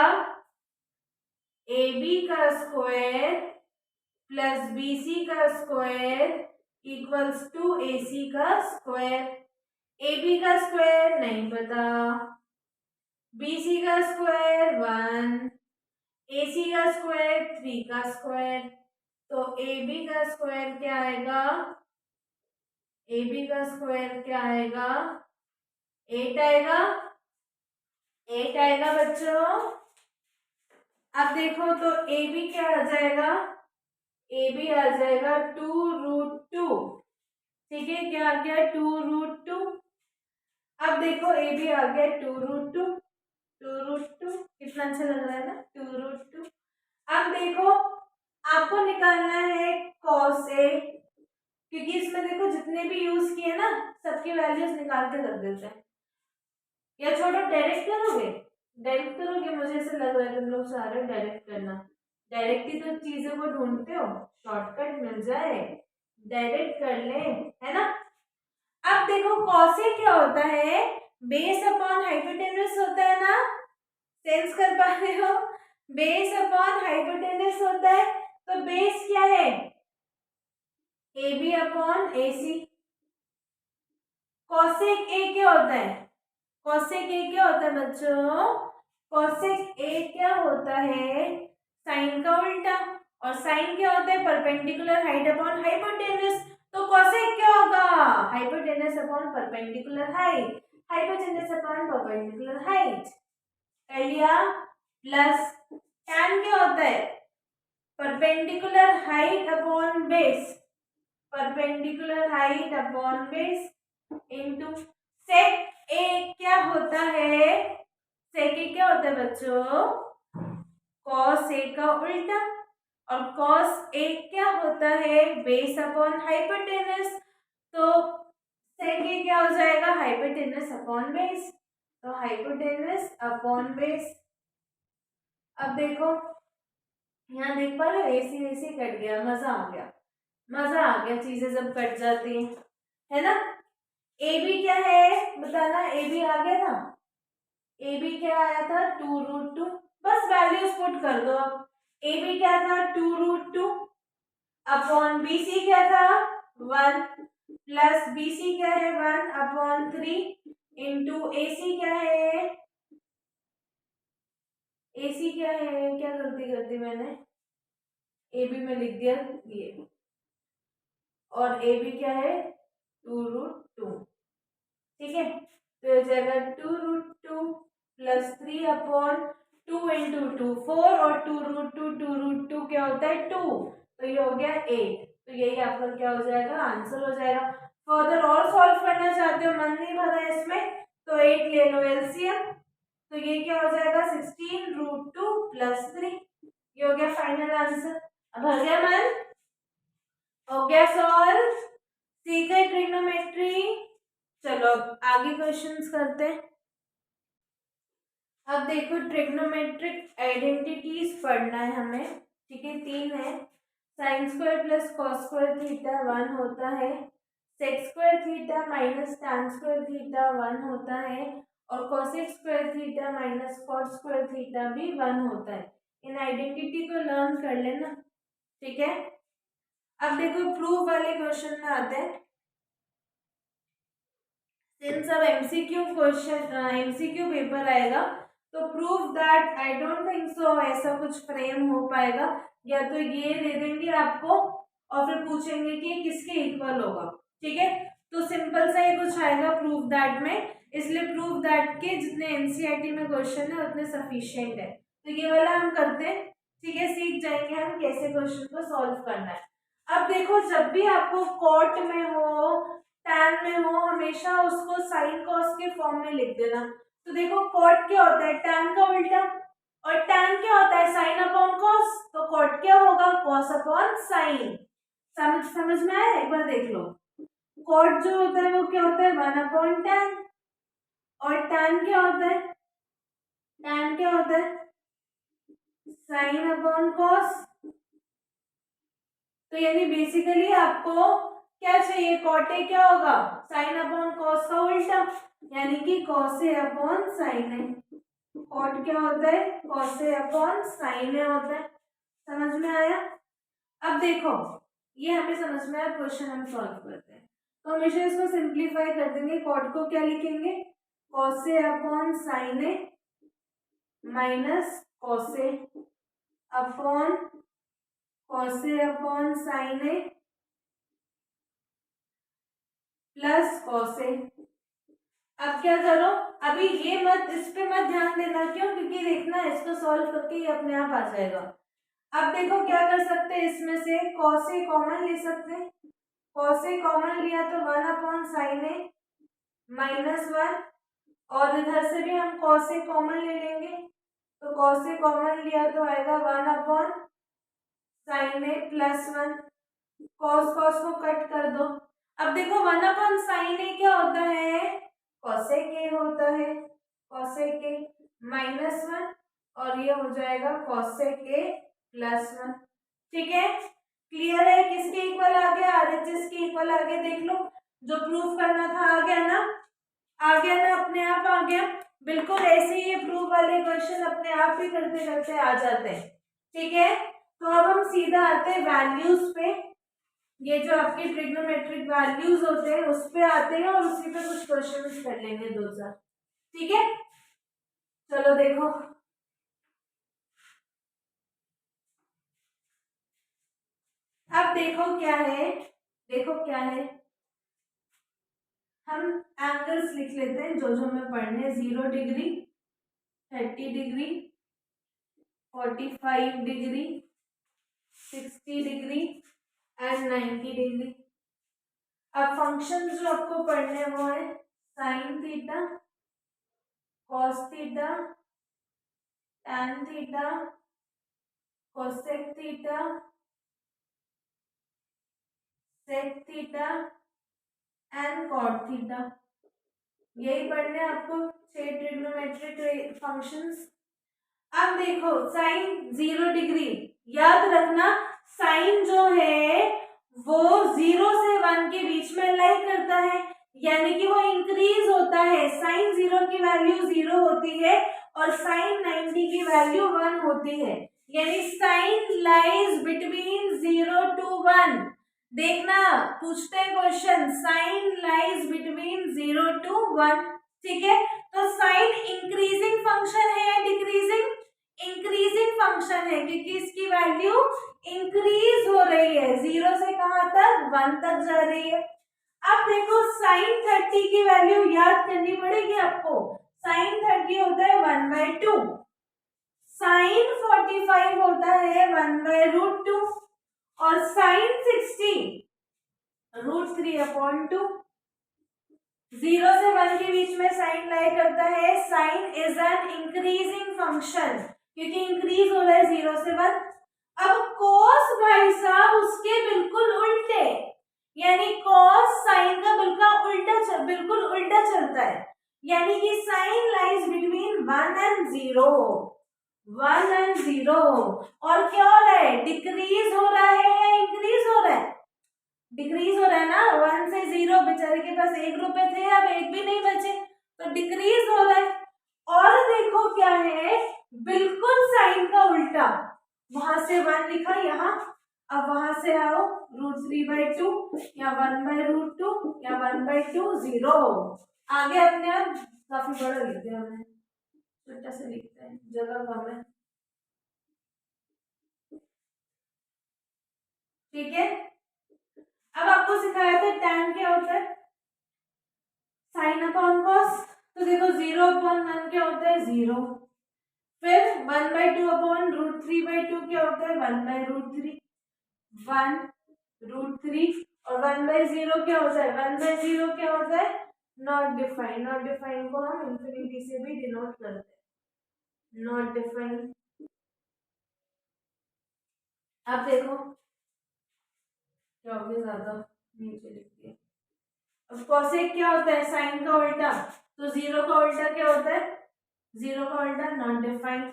Speaker 1: ए बी का स्क्वायर प्लस बी सी का square equals to A C का स्क्वायर। ए बी का स्क्वायर नहीं पता, बी सी का स्क्वायर 1, ए सी का स्क्वायर 3 का स्क्वायर। तो ए बी का स्क्वायर क्या आएगा, ए बी का स्क्वायर क्या आएगा, 8 आएगा, 8 आएगा बच्चों। अब देखो तो ए बी क्या आ जाएगा, ए बी आ जाएगा 2√2। ठीक है, क्या आ गया 2√2। अब देखो ए बी आ गया 2√2, 2√2 कितना अच्छा लग रहा है ना, 2√2। अब देखो आपको निकालना है कॉस ए, क्योंकि इसमें देखो जितने भी यूज किए ना सबकी वैल्यूज निकाल के रख देते हैं। या छोड़ो, डायरेक्ट करोगे, डायरेक्ट करोगे, मुझे ऐसा लग रहा है तुम लोग सारे डायरेक्ट करना। डायरेक्ट ही तो चीजों को ढूंढते हो, शॉर्टकट मिल जाए डायरेक्ट कर ले, है ना। अब देखो कॉसे क्या होता है, बेस अपॉन हाइपोटेनस होता है ना, सेंस कर पा रहे हो, बेस अपॉन हाइपोटेनस होता है। तो बेस क्या है, A B upon A C. Cosec A क्या होता है, कॉसेक ए क्या होता है बच्चों, कॉसेक ए क्या होता है, साइन का उल्टा। और साइन क्या होता है, परपेंडिकुलर हाइट अपॉन हाइपोटेनस। तो कॉसेक क्या होगा, hypotenuse upon perpendicular height, hypotenuse upon perpendicular height कर लिया। प्लस टैन क्या होता है, perpendicular height upon base, perpendicular height upon base into sec A क्या होता है, सेक ए क्या होता है बच्चों, कॉस ए का उल्टा। और कॉस ए क्या होता है, बेस अपॉन हाइपोटेनस। तो सेक ए क्या हो जाएगा, हाइपोटेनस अपॉन बेस, तो हाइपोटेनस अपॉन बेस। अब देखो यहाँ देख पा रहे हो, एसी एसी कट गया, मजा आ गया, मजा आ गया चीजें जब कट जाती हैं, है ना। ए बी क्या है बताना, ए बी आ गया था, ए बी क्या आया था 2√2। बस वैल्यूज पुट कर दो अब, ए बी क्या था 2√2 अपॉन बी सी क्या था 1 प्लस बी सी क्या है 1/3 इंटू ए सी क्या है, ए सी क्या है, क्या गलती कर दी मैंने, ए बी में लिख दिया ये, और ए बी क्या है 2√2। ठीक है, तो हो जाएगा 2√2 प्लस 3/2 इंटू 2 4 और 2√2 क्या होता है 2, तो ये हो गया 8। तो यही आपका क्या हो जाएगा, आंसर हो जाएगा। फर्दर और सॉल्व करना चाहते हो, मन नहीं भरा इसमें, तो 8 ले लो एलसीएम, तो ये क्या हो जाएगा 16√2 प्लस 3, ये हो गया फाइनल आंसर। अब भर गया मन, हो गया सॉल्व, सीख गए ट्रिग्नोमेट्री। चलो अब आगे क्वेश्चंस करते हैं। अब देखो ट्रिग्नोमेट्रिक आइडेंटिटीज पढ़ना है हमें, ठीक है, 3 है। Sine square plus cos square theta 1 होता है, sec square theta minus tan square theta 1 होता है, और cosec square theta minus cot square theta भी 1 होता है। इन आइडेंटिटी को लर्न कर लेना, ठीक है। अब देखो प्रूफ वाले क्वेश्चन में आते हैं। सिंस अब एमसीक्यू क्वेश्चन एमसीक्यू पेपर आएगा, तो prove that I don't think so ऐसा कुछ फ्रेम हो पाएगा, या तो ये दे देंगे आपको और फिर पूछेंगे कि किसके इक्वल होगा। ठीक है, तो सिंपल सा ही कुछ आएगा प्रूव दैट में, इसलिए प्रूव दैट के जितने एनसीईआरटी में क्वेश्चन है उतने सफिशिएंट है। तो ये वाला हम करते हैं। ठीक है, सीख जाएंगे हम कैसे क्वेश्चन को सॉल्व करना है। अब देखो, जब भी आपको कॉट में हो, टैन में हो, हमेशा उसको साइन कॉस के फॉर्म में लिख देना। तो देखो, कॉट क्या होता है, टैन का उल्टा, और टैन क्या होता है, साइन अपॉन कॉस। तो कॉट क्या होगा, कॉस अपॉन साइन। समझ में आया, एक बार देख लो। कॉट जो होता है वो क्या होता है, 1/tan, और टैन क्या होता है, टैन क्या होता है, साइन अपॉन कॉस। तो यानी बेसिकली आपको क्या चाहिए, कॉट ए क्या होगा, साइन अपॉन कॉस का उल्टा, यानी कि cos A upon sine A. Cot क्या होता है, कॉस ए अपॉन साइन ए होता है। समझ में आया। अब देखो, ये हमें समझ में आया, क्वेश्चन हम सॉल्व करते हैं। तो हमेशा इसको सिंप्लीफाई कर देंगे। कॉट को क्या लिखेंगे, cos A upon sine A minus cos A upon cos A upon sine A plus cos A. अब क्या करो, अभी ये मत, इस पे मत ध्यान देना, क्यों, क्योंकि देखना इसको सॉल्व करके ये अपने आप आ जाएगा। अब देखो क्या कर सकते हैं, इसमें से कॉस ए कॉमन ले सकते हैं। कॉस ए कॉमन लिया तो 1/sin ए -1, और इधर से भी हम कॉस ए कॉमन ले लेंगे, तो कॉस ए कॉमन लिया तो आएगा 1/sin ए +1। कॉस कॉस को कट कर दो। अब देखो 1/sin ए क्या होता है, cosec a होता है, cosec a -1, और ये हो जाएगा cosec a +1। ठीक है, क्लियर है, किसके इक्वल आ गया, आरएचएस के इक्वल आ गया। देख लो, जो प्रूफ करना था आ गया ना, आ गया ना, अपने आप आ गया। बिल्कुल ऐसे ही ये प्रूफ वाले क्वेश्चन अपने आप ही करते करते आ जाते हैं। ठीक है, तो अब हम सीधा आते हैं वैल्यूज पे। ये जो आपके ट्रिग्नोमेट्रिक वैल्यूज होते हैं उस पे आते हैं, और उसी पे कुछ क्वेश्चन कर लेंगे 2-4। ठीक है, चलो देखो, अब देखो क्या है, देखो क्या है, हम एंगल्स लिख लेते हैं जो जो हमें पढ़ने हैं। 0 degree, 30 degree, 45 degree, 60 degree and 90 degree. अब फंक्शन जो आपको पढ़ने हैं वो है sine theta, cos theta, tan theta, cosec theta, sec theta and cot theta. यही पढ़ने आपको 6 ट्रिग्नोमेट्रिक फंक्शंस। अब देखो, साइन 0 डिग्री, याद रखना साइन जो है वो 0 से 1 के बीच में लाई करता है, यानी कि वो इंक्रीज होता है। साइन 0 की वैल्यू 0 होती है और साइन 90 की वैल्यू 1 होती है, यानी साइन लाइज बिटवीन 0 to 1। देखना, पूछते हैं question, sine lies between 0 to 1। ठीक है, तो साइन इंक्रीजिंग फंक्शन है या डिक्रीजिंग, इंक्रीजिंग फंक्शन है, क्योंकि इसकी वैल्यू इंक्रीज हो रही है, 0 से कहां तक, 1 तक जा रही है। अब देखो, साइन 30 की वैल्यू याद करनी पड़ेगी आपको। साइन 30 होता है 1/2, साइन 45 होता है 1/√2, और साइन 60 √3/2। 0 से 1 के बीच में साइन लाई करता है। Sine is an increasing function, क्योंकि इंक्रीज हो रहा है 0 से 1। अब कॉस भाई साहब उसके बिल्कुल उल्टे, यानी कॉस साइन का बिल्कुल उल्टा चलता है, यानी कि sign lies between 1 and 0, 1 and 0। और क्या हो रहा है, डिक्रीज हो रहा है या इंक्रीज हो रहा है, डिक्रीज हो रहा है ना। 1 से 0, बेचारे के पास 1 रुपए थे, अब 1 भी नहीं बचे, तो डिक्रीज हो रहा है। और देखो क्या है, बिल्कुल साइन का उल्टा, वहां से 1 लिखा यहाँ, अब वहां से आओ √3/2 या 1/√2 या 1/2, 0। आगे अपने आप काफी बड़ा लिख दिया हमने, छोटा से लिखते हैं, जगह कम है। ठीक है, अब आपको सिखाया था tan क्या होता है, साइन अपॉन कॉस। तो देखो 0/1 क्या होता है, 0। फिर 1/2/√3/2 क्या होता है, 1/√3, 1√3। और 1/0 क्या होता है, 1/0 क्या होता है, नॉट डिफाइंड। नॉट डिफाइंड को हम इंफिनिटी से भी डिनोट करते हैं, नॉट डिफाइंड। अब देखो क्या हो गया, ज्यादा नीचे लिख दिया। अब कोसेक क्या होता है, साइन का उल्टा। तो 0 का उल्टा क्या होता है, 0 का उल्टा नॉट डिफाइंड।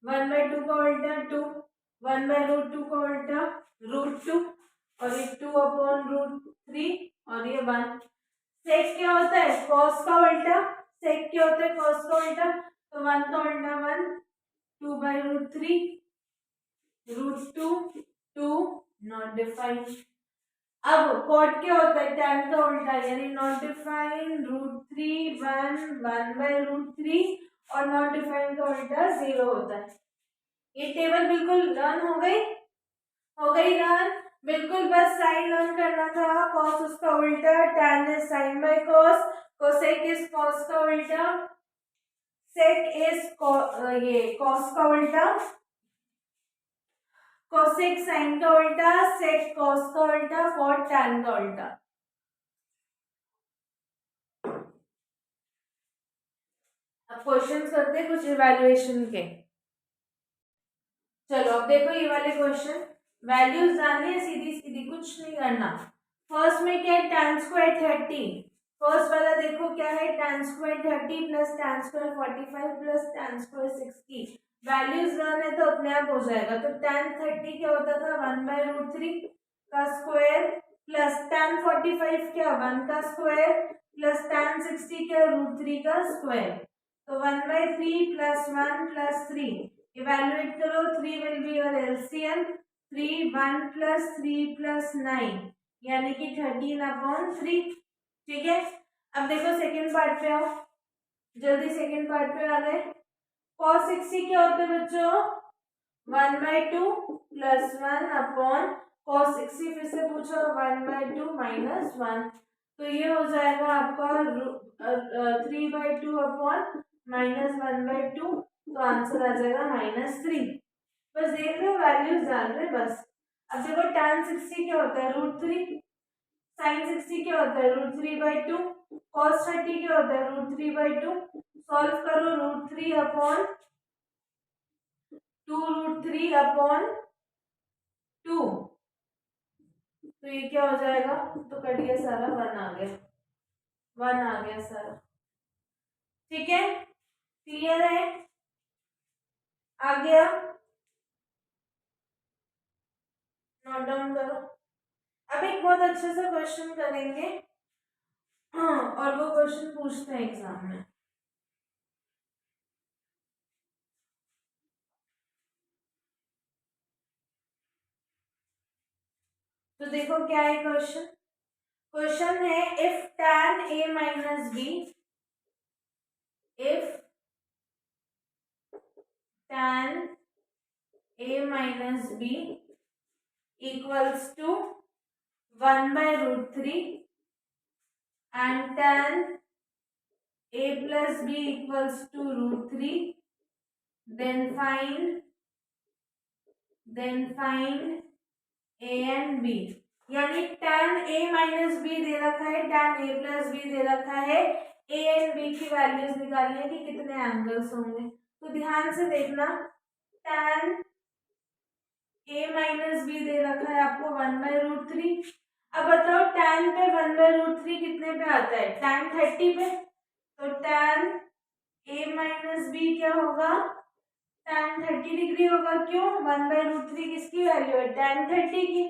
Speaker 1: 1/2 का उल्टा 2, 1/√2 का उल्टा √2, और ये 2/√3, और ये 1। सेक क्या होता है, कॉस का उल्टा। सेक क्या होता है, कॉस का उल्टा। तो 1 का उल्टा 1, 2/√3, √2, 2, नॉट डिफाइंड। अब कॉट क्या होता है, tan का उल्टा, यानी नॉट डिफाइंड √3, 1, 1/√3, और नॉट डिफाइंड का उल्टा 0 होता है। ये टेबल बिल्कुल लर्न हो गई लर्न, बिल्कुल बस साइन लर्न करना था। कॉस उसका उल्टा, tan is sine by cos, cosec is cos का उल्टा, सेक इज ये कॉस का उल्टा, कोसेक साइन का उल्टा, सेक कॉस का उल्टा, कॉट tan का उल्टा। अब क्वेश्चंस करते हैं कुछ इवैल्यूएशन के। चलो अब देखो ये वाले क्वेश्चन, वैल्यूज डालनी है सीधी सीधी, कुछ नहीं करना। फर्स्ट में क्या है, tan स्क्वायर 30। फर्स्ट वाला देखो क्या है, tan square 30 plus tan square 45 plus tan square 60। Values done है तो अपने आप हो जाएगा। तो tan 30 क्या होता था, 1/√3 का स्क्वायर, प्लस tan 45 क्या, 1 का स्क्वायर, प्लस tan 60 क्या, √3 का स्क्वायर। तो 1/3 प्लस 1 प्लस 3, इवेल्युएट करो, 3 will be your LCM. 3, 1 plus 3 plus 9, यानी कि 13/3। ठीक है, अब देखो सेकेंड पार्ट पे आओ, जल्दी सेकेंड पार्ट पे आ गए। cos 60 क्या होता है बच्चों, 1/2 प्लस 1/cos 60, फिर से पूछो 1/2 माइनस 1। तो ये हो जाएगा आपका 3/2/-1/2, तो आंसर आ जाएगा -3। बस देख रहे हो, वैल्यूज डाल रहे बस। अब देखो tan 60 क्या होता है, √3, sin 60 क्या होता है, √3/2, cos 30 क्या होता है, √3/2। सॉल्व करो, √3/2, √3/2, तो ये क्या हो जाएगा, तो कट गया सारा, 1 आ गया, 1 आ गया सारा। ठीक है, क्लियर है, आ गया, नोट डाउन करो। अब एक बहुत अच्छे से क्वेश्चन करेंगे, हाँ, और वो क्वेश्चन पूछते हैं एग्जाम में। तो देखो क्या है क्वेश्चन, क्वेश्चन है if tan a minus B, if tan a minus b equals to 1/√3 and tan a plus b equals to √3, then find a and b। यानी tan a माइनस बी दे रखा है, tan a प्लस बी दे रखा है, a एंड b की वैल्यूज निकालनी है कि कितने एंगल्स होंगे। तो ध्यान से देखना, tan a माइनस बी दे रखा है आपको 1/√3। अब बताओ tan पे 1/√3 कितने पे आता है, tan 30 पे। तो tan a माइनस बी क्या होगा, tan 30 डिग्री होगा। क्यों, 1/√3 किसकी वैल्यू है, tan 30 की।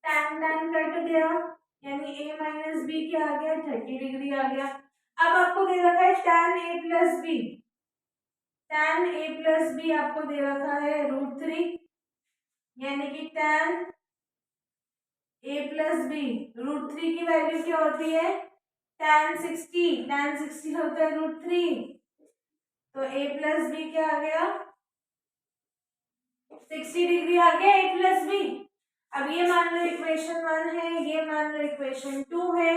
Speaker 1: tan tan कट गया, यानी a माइनस बी क्या आ गया, 30 डिग्री आ गया। अब आपको दे रखा है tan a plus B, tan a plus B आपको दे रखा है √3, यानी कि tan a प्लस बी, √3 की वैल्यू क्या होती है, tan 60 होता है √3, तो a प्लस बी क्या आ गया, 60 डिग्री आ गया a प्लस बी। अब ये मान लो इक्वेशन 1 है, ये मान लो इक्वेशन 2 है,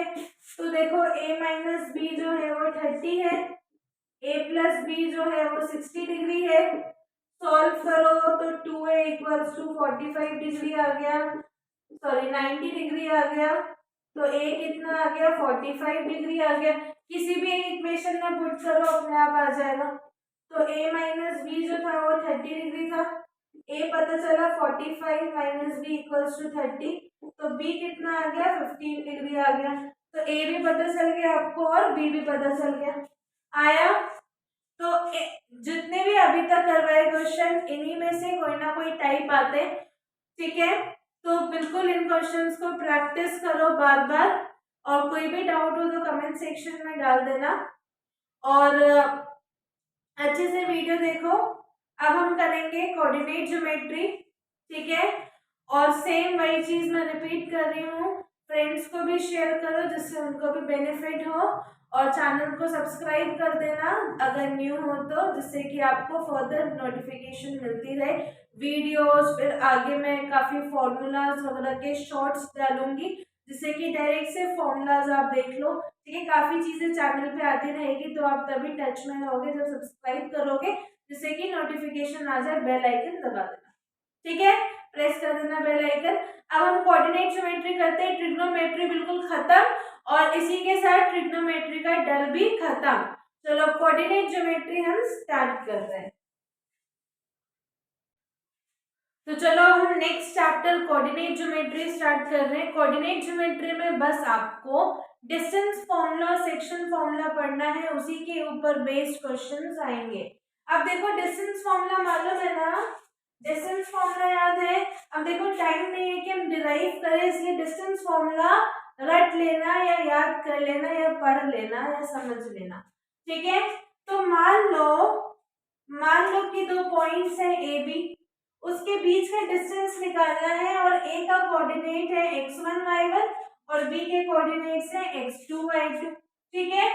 Speaker 1: तो देखो a माइनस बी जो है वो 30 है, a प्लस बी जो है वो 60 डिग्री है। सॉल्व करो तो 2a इक्वल्स टू 45 डिग्री आ गया, सॉरी 90 डिग्री आ गया, तो a कितना आ गया, 45 डिग्री आ गया। किसी भी एक इक्वेशन में पुट करो अपने आप आ जाएगा। तो a माइनस बी जो था वो 30 डिग्री था, a पता चला 45 माइनस बी इक्वल्स टू 30, तो b कितना आ गया, 15 डिग्री आ गया। तो a भी पता चल गया आपको और b भी पता चल गया। आया, तो जितने भी अभी तक करवाए क्वेश्चन इन्हीं में से कोई ना कोई टाइप आते, ठीक है। तो बिल्कुल इन क्वेश्चंस को प्रैक्टिस करो बार बार, और कोई भी डाउट हो तो कमेंट सेक्शन में डाल देना, और अच्छे से वीडियो देखो। अब हम करेंगे कोऑर्डिनेट ज्योमेट्री, ठीक है। और सेम वही चीज मैं रिपीट कर रही हूँ, फ्रेंड्स को भी शेयर करो जिससे उनको भी बेनिफिट हो, और चैनल को सब्सक्राइब कर देना अगर न्यू हो तो, जिससे कि आपको फर्दर नोटिफिकेशन मिलती रहे वीडियोस। फिर आगे मैं काफ़ी फॉर्मूलाज वगैरह के शॉर्ट्स डालूंगी, जिससे कि डायरेक्ट से फॉर्मूलाज आप देख लो, ठीक है। काफ़ी चीज़ें चैनल पे आती रहेगी, तो आप तभी टच में रहोगे जब सब्सक्राइब करोगे, जिससे कि नोटिफिकेशन आ जाए। बेल आइकन दबा देना, ठीक है, प्रेस कर देना बेल आइकन। अब हम कोऑर्डिनेट ज्योमेट्री करते हैं, ट्रिग्नोमेट्री बिल्कुल खत्म, और इसी के साथ ट्रिग्नोमेट्री का डर भी खत्म। चलो कोऑर्डिनेट ज्योमेट्री हम स्टार्ट कर रहे हैं। तो चलो हम next chapter coordinate geometry start कर रहे हैं। कोऑर्डिनेट ज्योमेट्री में बस आपको डिस्टेंस फॉर्मूला, सेक्शन फॉर्मूला पढ़ना है, उसी के ऊपर बेस्ड क्वेश्चंस आएंगे। अब देखो डिस्टेंस फॉर्मूला मालूम है ना, डिस्टेंस फॉर्मूला याद है। अब देखो टाइम नहीं है कि हम डिराइव करें, इसलिए डिस्टेंस फॉर्मूला रट लेना या याद कर लेना या पढ़ लेना या समझ लेना, ठीक है। तो मान लो कि दो पॉइंट्स हैं ए बी, उसके बीच का डिस्टेंस निकालना है, और ए का कोऑर्डिनेट है x1 y1 और बी के कोऑर्डिनेट्स है x2 y2, ठीक है।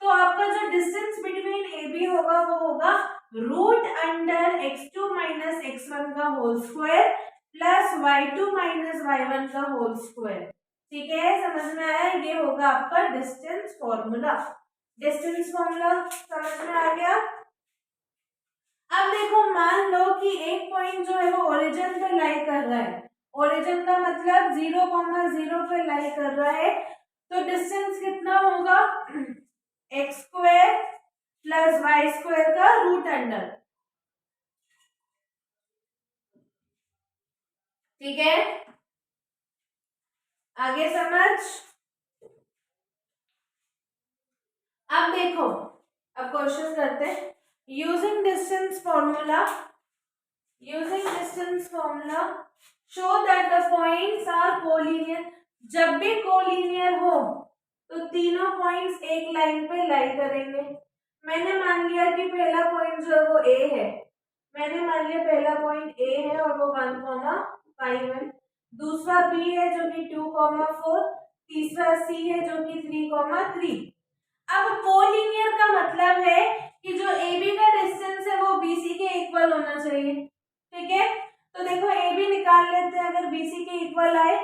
Speaker 1: तो आपका जो डिस्टेंस बिटवीन ए बी होगा वो होगा root under x2 minus x1 का whole square plus y2 minus y1 का होल स्क्वायर, ठीक है। समझ में आया, ये होगा आपका डिस्टेंस फॉर्मूला। डिस्टेंस फॉर्मूला समझ में आ गया। अब देखो मान लो कि एक पॉइंट जो है वो ओरिजिन पे लाई कर रहा है, ओरिजिन का मतलब 0,0 पे लाई कर रहा है, तो डिस्टेंस कितना होगा, X square plus Y square का रूट अंडर, ठीक है। आगे समझ। अब देखो, अब क्वेश्चन करते हैं। Using distance formula show that the points are collinear. जब भी कोलिनियर हो तो तीनों पॉइंट्स एक लाइन पे लाई करेंगे। मैंने मान लिया कि पहला पॉइंट जो है वो ए है, मैंने मान लिया पहला पॉइंट ए है और वो 1,5 है, दूसरा बी है जो कि 2,4, तीसरा सी है जो कि 3,3। अब कोलिनियर का मतलब है कि जो ए बी का डिस्टेंस है वो बीसी के इक्वल होना चाहिए, ठीक है। तो देखो ए बी निकाल लेते हैं, अगर बीसी के इक्वल आए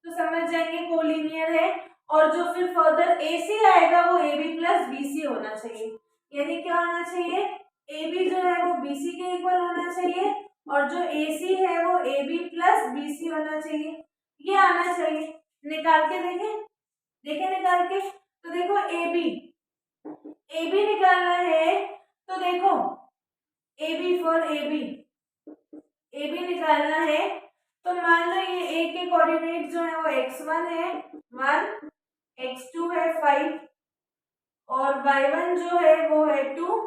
Speaker 1: तो समझ जाएंगे कोलिनियर है, और जो फिर फर्दर ए सी आएगा वो ए बी प्लस बीसी होना चाहिए। यानी क्या होना चाहिए, ए बी जो है वो बीसी के इक्वल होना चाहिए, और जो ए सी है वो ए बी प्लस बीसी होना चाहिए, ये आना चाहिए। निकाल के देखें निकाल के, तो देखो ए बी निकालना है, तो देखो A B for A B निकालना है, तो मान लो ये ए के कोऑर्डिनेट जो है वो x1 है 1, x2 है 5 और y1 जो है वो है 2,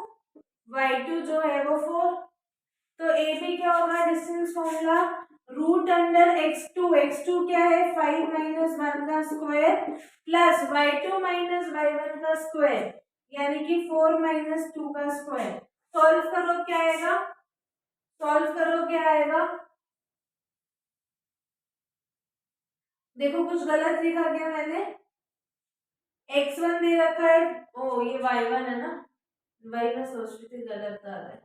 Speaker 1: y2 जो है वो 4। तो ए बी क्या होगा, distance formula root under x2 क्या है 5 माइनस 1 का square plus y2 minus y1 का स्क्वायर, यानी कि 4 माइनस 2 का स्क्वायर। सॉल्व करो क्या आएगा, देखो कुछ गलत लिखा गया मैंने, x1 दे रखा है, ओ ये y1 है ना, y मैं सोच रही थी गलत आ रहा है।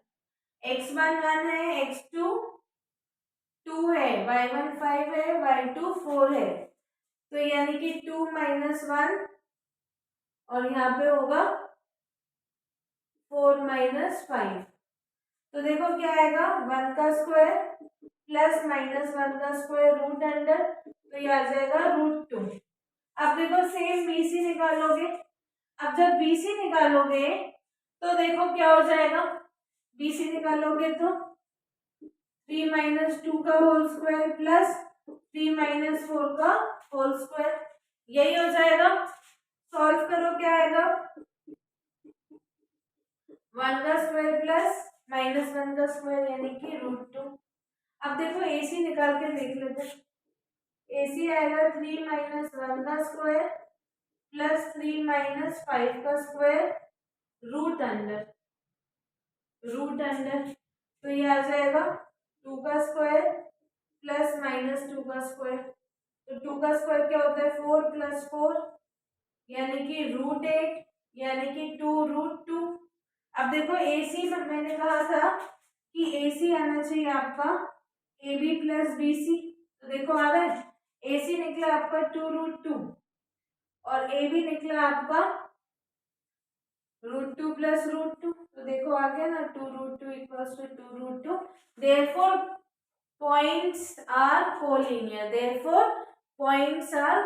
Speaker 1: x1 1 है, x2 2 है, y1 5 है, y2 4 है, तो यानी कि 2 माइनस 1 और यहाँ पे होगा 4 माइनस 5। तो देखो क्या आएगा, 1 का स्क्वायर प्लस माइनस 1 का स्क्वायर रूट अंडर, तो ये आ जाएगा √2। अब देखो सेम BC निकालोगे, अब जब BC निकालोगे तो देखो क्या हो जाएगा, BC निकालोगे तो 3 माइनस 2 का होल स्क्वायर प्लस 3 माइनस 4 का होल स्क्वायर, यही हो जाएगा। सॉल्व करो क्या आएगा, 1 का स्क्वायर प्लस माइनस 1 का स्क्वायर यानी कि √2। अब देखो AC निकाल के देख लेते हैं, AC आएगा 3 माइनस 1 का स्क्वायर प्लस 3 माइनस 5 का स्क्वायर रूट अंडर, तो ये आ जाएगा 2 का स्क्वायर प्लस माइनस 2 का स्क्वायर, तो 2 का स्क्वायर क्या होता है 4 प्लस 4 यानी कि √8 यानी कि 2√2। अब देखो AC में मैंने कहा था कि AC आना चाहिए आपका AB प्लस BC, तो देखो आ रहा है, AC निकला आपका 2√2 और AB निकला आपका √2 प्लस √2, तो देखो आ गया ना 2√2 equals to 2√2। Therefore points are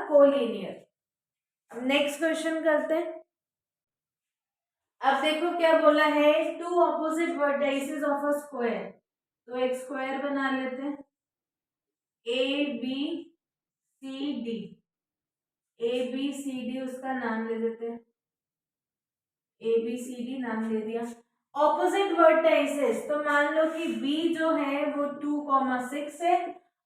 Speaker 1: collinear, अब नेक्स्ट क्वेश्चन करते हैं। अब देखो क्या बोला है, two opposite vertices of a square, तो एक स्क्वायर बना लेते हैं ABCD, ABCD उसका नाम ले देते हैं, ABCD नाम दे दिया। ऑपोजिट वर्टाइसेस, तो मान लो कि B जो है वो 2,6 है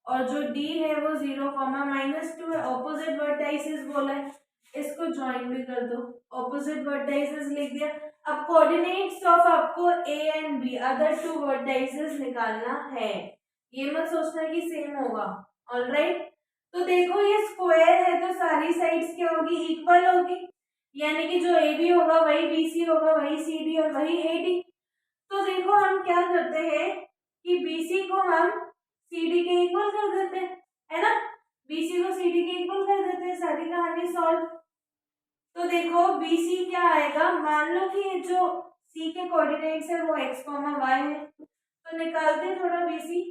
Speaker 1: और जो D है वो 0,-2 है। ऑपोजिट वर्टाइसेस बोला है, इसको ज्वाइन भी कर दो, ऑपोजिट वर्टाइसेस लिख दिया। अब कोऑर्डिनेट्स ऑफ आपको A and B other 2 vertices निकालना है, ये मत सोचना कि सेम होगा। ऑलराइट, तो देखो ये स्क्वायर है तो सारी साइड्स क्या होगी, इक्वल होगी, यानी कि जो AB होगा वही BC होगा, वही CD और वही AD। तो देखो हम क्या करते हैं कि BC को हम CD के इक्वल कर देते हैं, है ना, BC को CD के इक्वल कर देते हैं, सारी कहानी सॉल्व। तो देखो BC क्या आएगा, मान लो कि जो C के कोऑर्डिनेट्स है वो x, y है, तो निकालते हैं थोड़ा BC,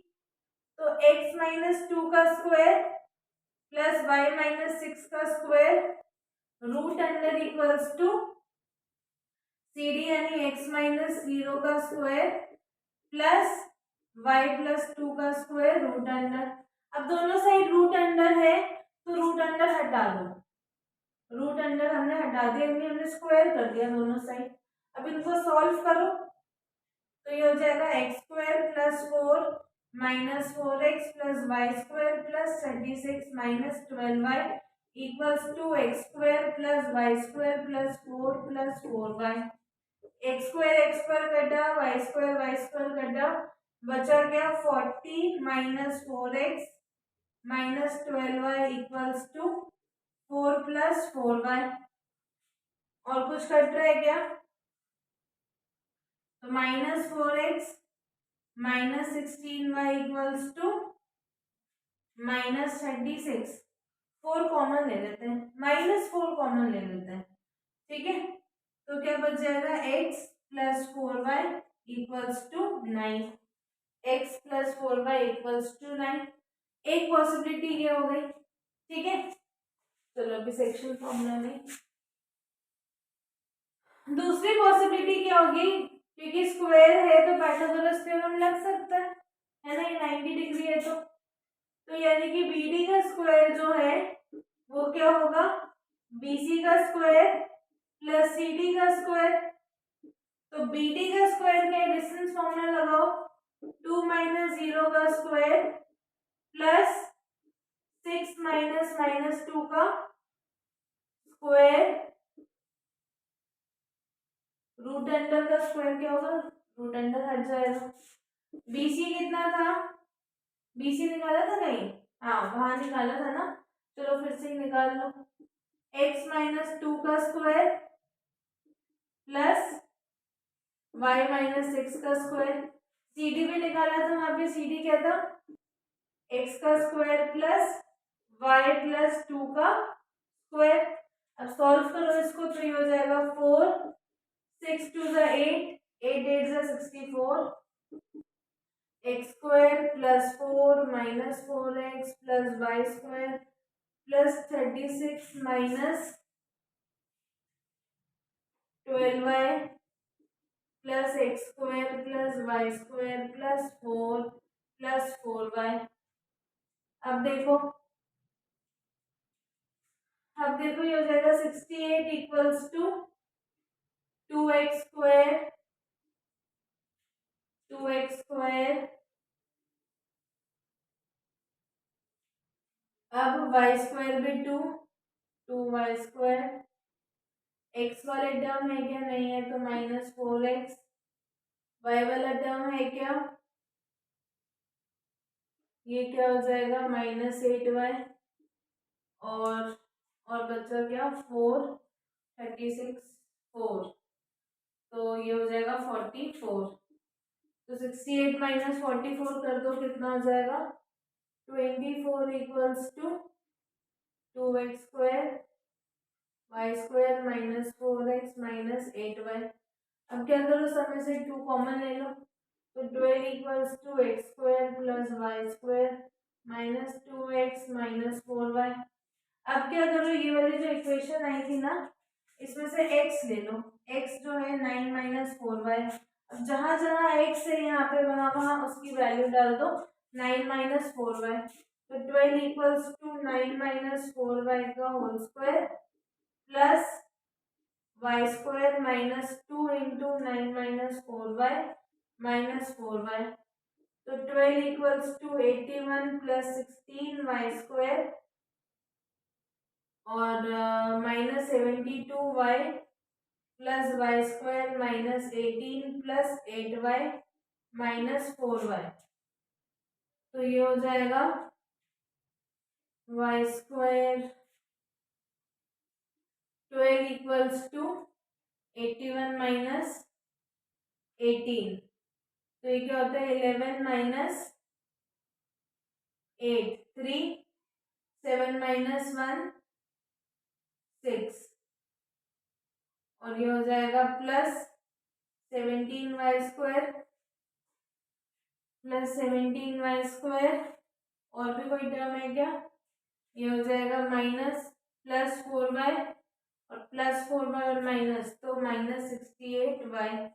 Speaker 1: तो x माइनस 2 का स्क्वायर प्लस y माइनस 6 का square root under equals to CD यानी x माइनस 0 का स्क्वायर प्लस y प्लस 2 का स्क्वायर रूट अंडर। अब दोनों साइड रूट अंडर है तो रूट अंडर हटा दो, रूट अंडर हमने हटा दिया, हमने स्क्वायर कर दिया दोनों साइड। अब इनको सॉल्व करो तो ये हो जाएगा x² plus 4 minus 4x plus y² plus 36 minus 12y equals to x² plus y² plus 4 plus 4y। x² कटा, y² कटा, बचा क्या 40 minus 4x minus 12y equals to 4 plus 4y। और कुछ कट रहा है क्या, तो minus 4x minus 16y equals to minus 36, 4 common ले लेते हैं, -4 कॉमन ले लेते हैं, ठीक है, तो क्या बच जाएगा x plus 4y equals to 9, x plus 4y equals to 9। एक पॉसिबिलिटी ये हो गई, ठीक है। चलो अभी सेक्शन फॉर्मूला में दूसरी पॉसिबिलिटी क्या होगी, क्योंकि स्क्वायर है तो पाइथागोरस थ्योरम लग सकता है ना, ये 90 डिग्री है तो यानी कि BD का स्क्वायर जो है वो क्या होगा, BC का स्क्वायर प्लस CD का स्क्वायर, तो BD का स्क्वायर क्या है, डिस्टेंस फॉर्मूला लगाओ, 2 माइनस 0 का स्क्वायर प्लस 6 माइनस -2 का स्क्वायर रूट अंडर का स्क्वायर क्या होगा, रूट अंडर हट जाएगा। BC कितना था, BC निकाला था कहीं, हाँ वहां निकाला था ना, चलो फिर से निकाल लो, x माइनस 2 का स्क्वायर प्लस y माइनस 6 का स्क्वायर। सी डी भी निकाला था, वहां पे सी डी क्या था, x का स्क्वायर प्लस y प्लस 2 का स्क्वायर। अब सॉल्व करो इसको तो ये हो जाएगा 4, 6 2 ज़ा 8, 8 8 ज़ा 64, X square plus 4 minus 4x plus Y square plus 36 minus 12y plus X square plus Y square plus 4 plus 4y। अब देखो ये हो जाएगा 68 equals to 2x square 2x square. अब वाई स्क्वायर भी 2, 2y स्क्वायर। एक्स वाले टर्म है क्या, नहीं है तो माइनस 4x। वाई वाला टर्म है क्या, ये क्या हो जाएगा माइनस 8y। और बचा क्या 4, 36 4, तो ये हो जाएगा 44। तो 68 माइनस 44 कर दो, कितना हो जाएगा 24 equals to 2x square Y square minus 4x minus 8y। अब क्या करो, सब में से 2 कॉमन ले लो, तो 12 equals to X square plus Y square minus 2x minus 4y। अब क्या करो, ये वाली जो इक्वेशन आई थी ना, इसमें से x ले लो, x जो है 9 माइनस 4y। अब जहां जहां x है यहाँ पे वहां वहां उसकी वैल्यू डाल दो, 9 माइनस 4y। तो 12 इक्वल्स टू 9 माइनस 4y का whole square plus Y square minus 2 into 9 minus 4y minus 4y। तो 12 equals to 81 plus 16 y square और minus 72y plus Y square minus 18 plus 8y minus 4y। तो ये हो जाएगा y square 12 equals to 81 minus 18, तो ये क्या होता है 11 माइनस 8, 3, 7 माइनस 1 6, और ये हो जाएगा plus 17y square plus 17y square. और भी कोई टर्म है क्या, ये हो जाएगा माइनस प्लस 4y और प्लस 4y और माइनस, तो माइनस 68y।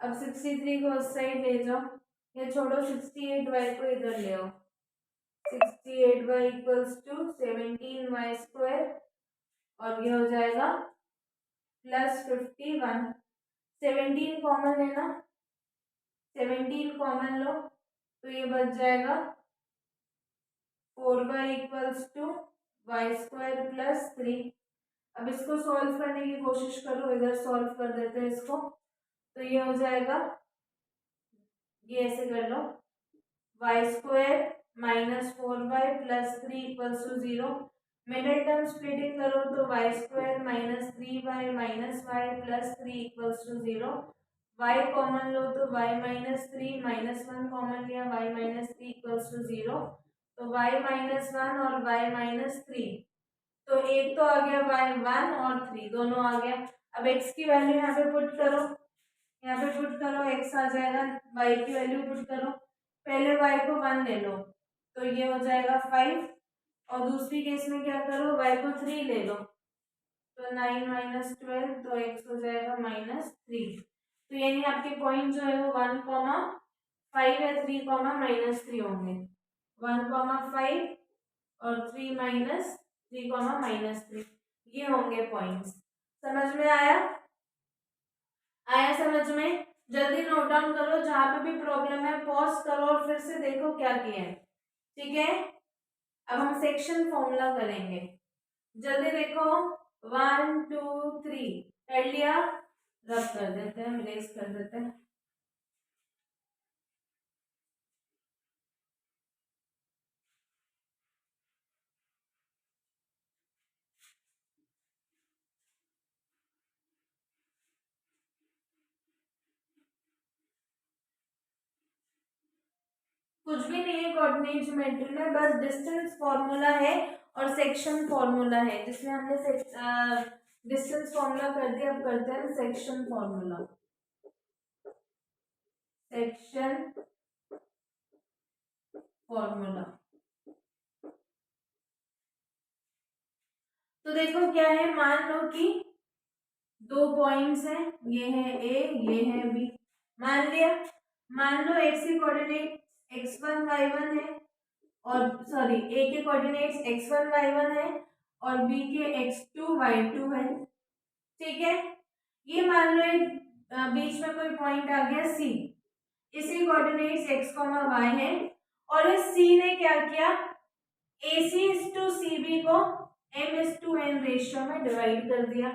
Speaker 1: अब 63 को उस साइड ले जाओ, ये छोड़ो 68y को इधर ले आओ, 68y equals to 17y square और ये हो जाएगा प्लस 51। 17 कॉमन लेना, 17 कॉमन लो तो ये बच जाएगा 4y equals to Y square plus 3। अब इसको सॉल्व करने की कोशिश करो, इधर सॉल्व कर देते हैं इसको, तो ये हो जाएगा, ये ऐसे कर लो, y square minus 4y plus 3 equals to 0। Middle term splitting करो तो y square minus 3y minus y plus 3 equals to 0। y common लो तो y माइनस 3 माइनस 1 कॉमन लिया, y माइनस 3 इक्वल्स टू 0। तो y माइनस 1 और y माइनस 3, तो एक तो आ गया y 1 और 3 दोनों आ गया। अब x की वैल्यू यहाँ पे पुट करो, यहाँ पे पुट करो, x आ जाएगा, y की वैल्यू पुट करो, पहले y को 1 ले लो तो ये हो जाएगा 5, और दूसरी केस में क्या करो, y को 3 ले लो तो 9 माइनस 12, तो x हो जाएगा माइनस 3। तो यानी आपके पॉइंट जो है वो 1,5 या 3,-3 होंगे, 1,5 और 3 माइनस 3,-3, ये होंगे पॉइंट्स। समझ में आया, आया समझ में? जल्दी नोट डाउन करो, जहां पे भी प्रॉब्लम है पॉज करो और फिर से देखो क्या किया है, ठीक है। अब हम सेक्शन फॉर्मूला करेंगे, जल्दी देखो, 1 2 3 कर लिया, रब कर देते हैं, इरेज कर देते हैं। कुछ भी नहीं है कोऑर्डिनेट ज्योमेट्री में, बस डिस्टेंस फॉर्मूला है और सेक्शन फॉर्मूला है, जिसमें हमने डिस्टेंस फॉर्मूला कर दिया। अब करते हैं सेक्शन फॉर्मूला। सेक्शन फॉर्मूला तो देखो क्या है, मान लो कि दो पॉइंट्स हैं, ये है ए, ये है बी। मान लिया, मान लो एक्स के कोऑर्डिनेट x1 y1 है, और सॉरी ए के कोऑर्डिनेट्स x1 y1 है और बी के x2 y2 है। ठीक है, ये मान लो एक बीच में कोई पॉइंट आ गया सी, इसके कोऑर्डिनेट्स x, y है, और इस सी ने क्या किया, AC टू CB को m/n रेशियो में डिवाइड कर दिया।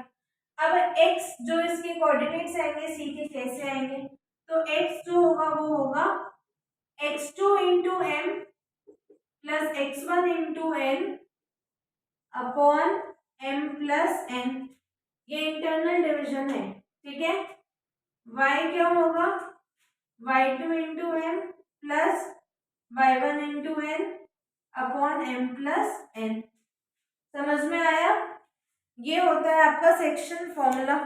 Speaker 1: अब x जो इसके कोऑर्डिनेट्स आएंगे सी के, कैसे आएंगे, तो x जो होगा वो होगा x2 into m plus x1 into n upon m plus n। ये इंटरनल डिविजन है। ठीक है, y क्या होगा, y2 into m plus y1 into n upon m plus n। समझ में आया, ये होता है आपका सेक्शन फॉर्मूला।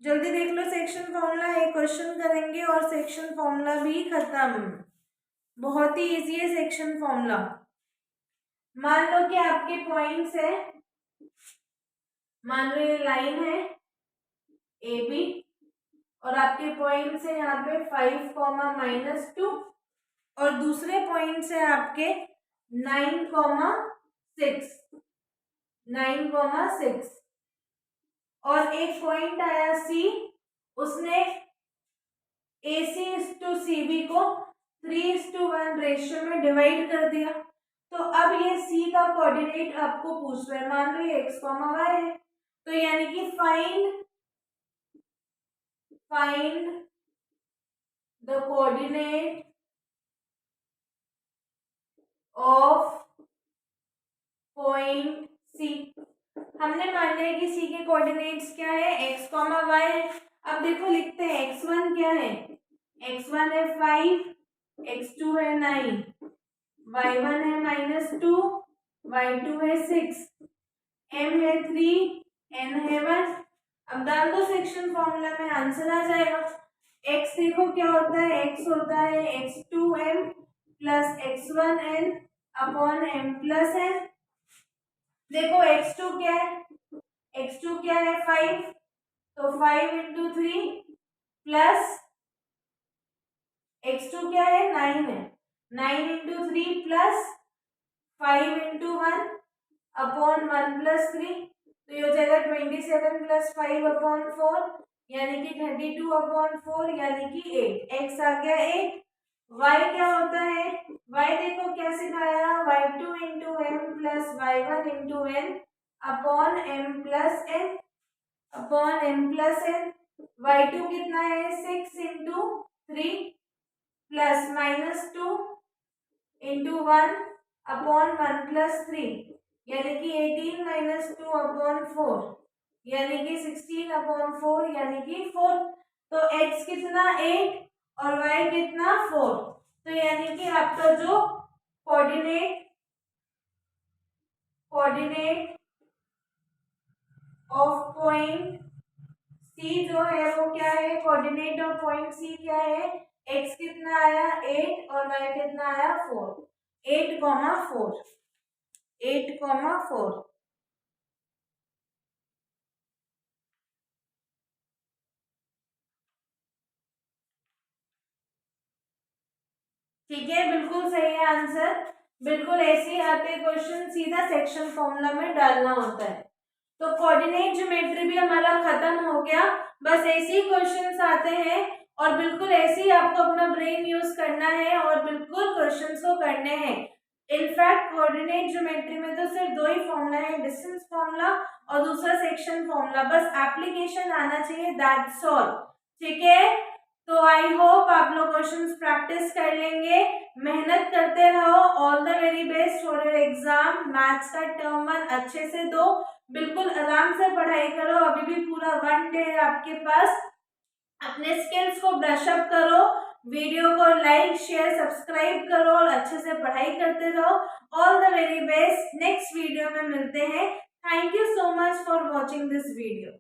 Speaker 1: जल्दी देख लो सेक्शन फॉर्मूला, एक क्वेश्चन करेंगे और सेक्शन फॉर्मूला भी खत्म। बहुत ही इजी है सेक्शन फॉर्मूला। मान लो कि आपके पॉइंट्स है, मान लो ये लाइन है ए बी, और आपके पॉइंट्स है यहाँ पे 5, -2, और दूसरे पॉइंट्स है आपके 9, 6 और एक पॉइंट आया सी, उसने AC टू CB को 3:1 रेशियो में डिवाइड कर दिया। तो अब ये C का कोऑर्डिनेट आपको पूछ रहा है, मान लो ये x, y है, तो यानी कि find the coordinate of point C। हमने मान लिया कि C के कोऑर्डिनेट्स क्या है, x, y है। अब देखो लिखते हैं, x1 क्या है, x1 है 5, x2 है 9, y1 है -2, y2 है 6, m है 3, n है 1। अब डाल दो सेक्शन फॉर्मूला में, आंसर आ जाएगा। x देखो क्या होता है, x होता है x2m plus x1n upon m plus n। देखो x2 क्या है, x2 क्या है 5, तो 5 इंटू 3 प्लस x2 क्या है 9 है, 9 into 3 plus 5 into 1 upon 1 plus 3, तो ये हो जाएगा 27 प्लस 5 अपॉन 4 यानी कि 32 अपॉन 4 यानी कि 8। x आ गया 8। y क्या होता है, y देखो क्या सिखाया, y2 into m plus y1 into n upon m plus n upon m plus n। y2 कितना है 6 into 3 plus -2 into 1 upon 1 plus 3 यानी कि 18 - 2 अपॉन 4 यानी कि 16 अपॉन 4 यानी कि 4। तो x कितना 8 और y कितना 4। तो यानी कि आपका जो कोऑर्डिनेट ऑफ पॉइंट C जो है वो क्या है, कोऑर्डिनेट ऑफ पॉइंट C क्या है, x कितना आया 8 और y कितना आया 4, 8,4, 8,4। ठीक है, बिल्कुल सही है आंसर। बिल्कुल ऐसे ही आते क्वेश्चन, सीधा सेक्शन फॉर्मूला में डालना होता है। तो कोऑर्डिनेट ज्योमेट्री भी हमारा खत्म हो गया। बस ऐसे ही क्वेश्चंस आते हैं और बिल्कुल ऐसे ही आपको अपना ब्रेन यूज करना है और बिल्कुल क्वेश्चंस को करने हैं। इनफैक्ट कोऑर्डिनेट ज्योमेट्री में तो सिर्फ दो ही फॉर्मूला है, डिस्टेंस फॉर्मूला और दूसरा सेक्शन फॉर्मूला, बस एप्लीकेशन आना चाहिए, दैट्स ऑल। ठीक है, तो आई होप आप लोग क्वेश्चंस प्रैक्टिस कर लेंगे, मेहनत करते रहो। All the very best for your exam. Maths का टर्म 1 अच्छे से दो, बिल्कुल आराम से पढ़ाई करो, अभी भी पूरा 1 डे है आपके पास। अपने स्किल्स को ब्रश अप करो, वीडियो को लाइक शेयर सब्सक्राइब करो और अच्छे से पढ़ाई करते रहो। All the very best. Next video में मिलते हैं। Thank you so much for watching this video.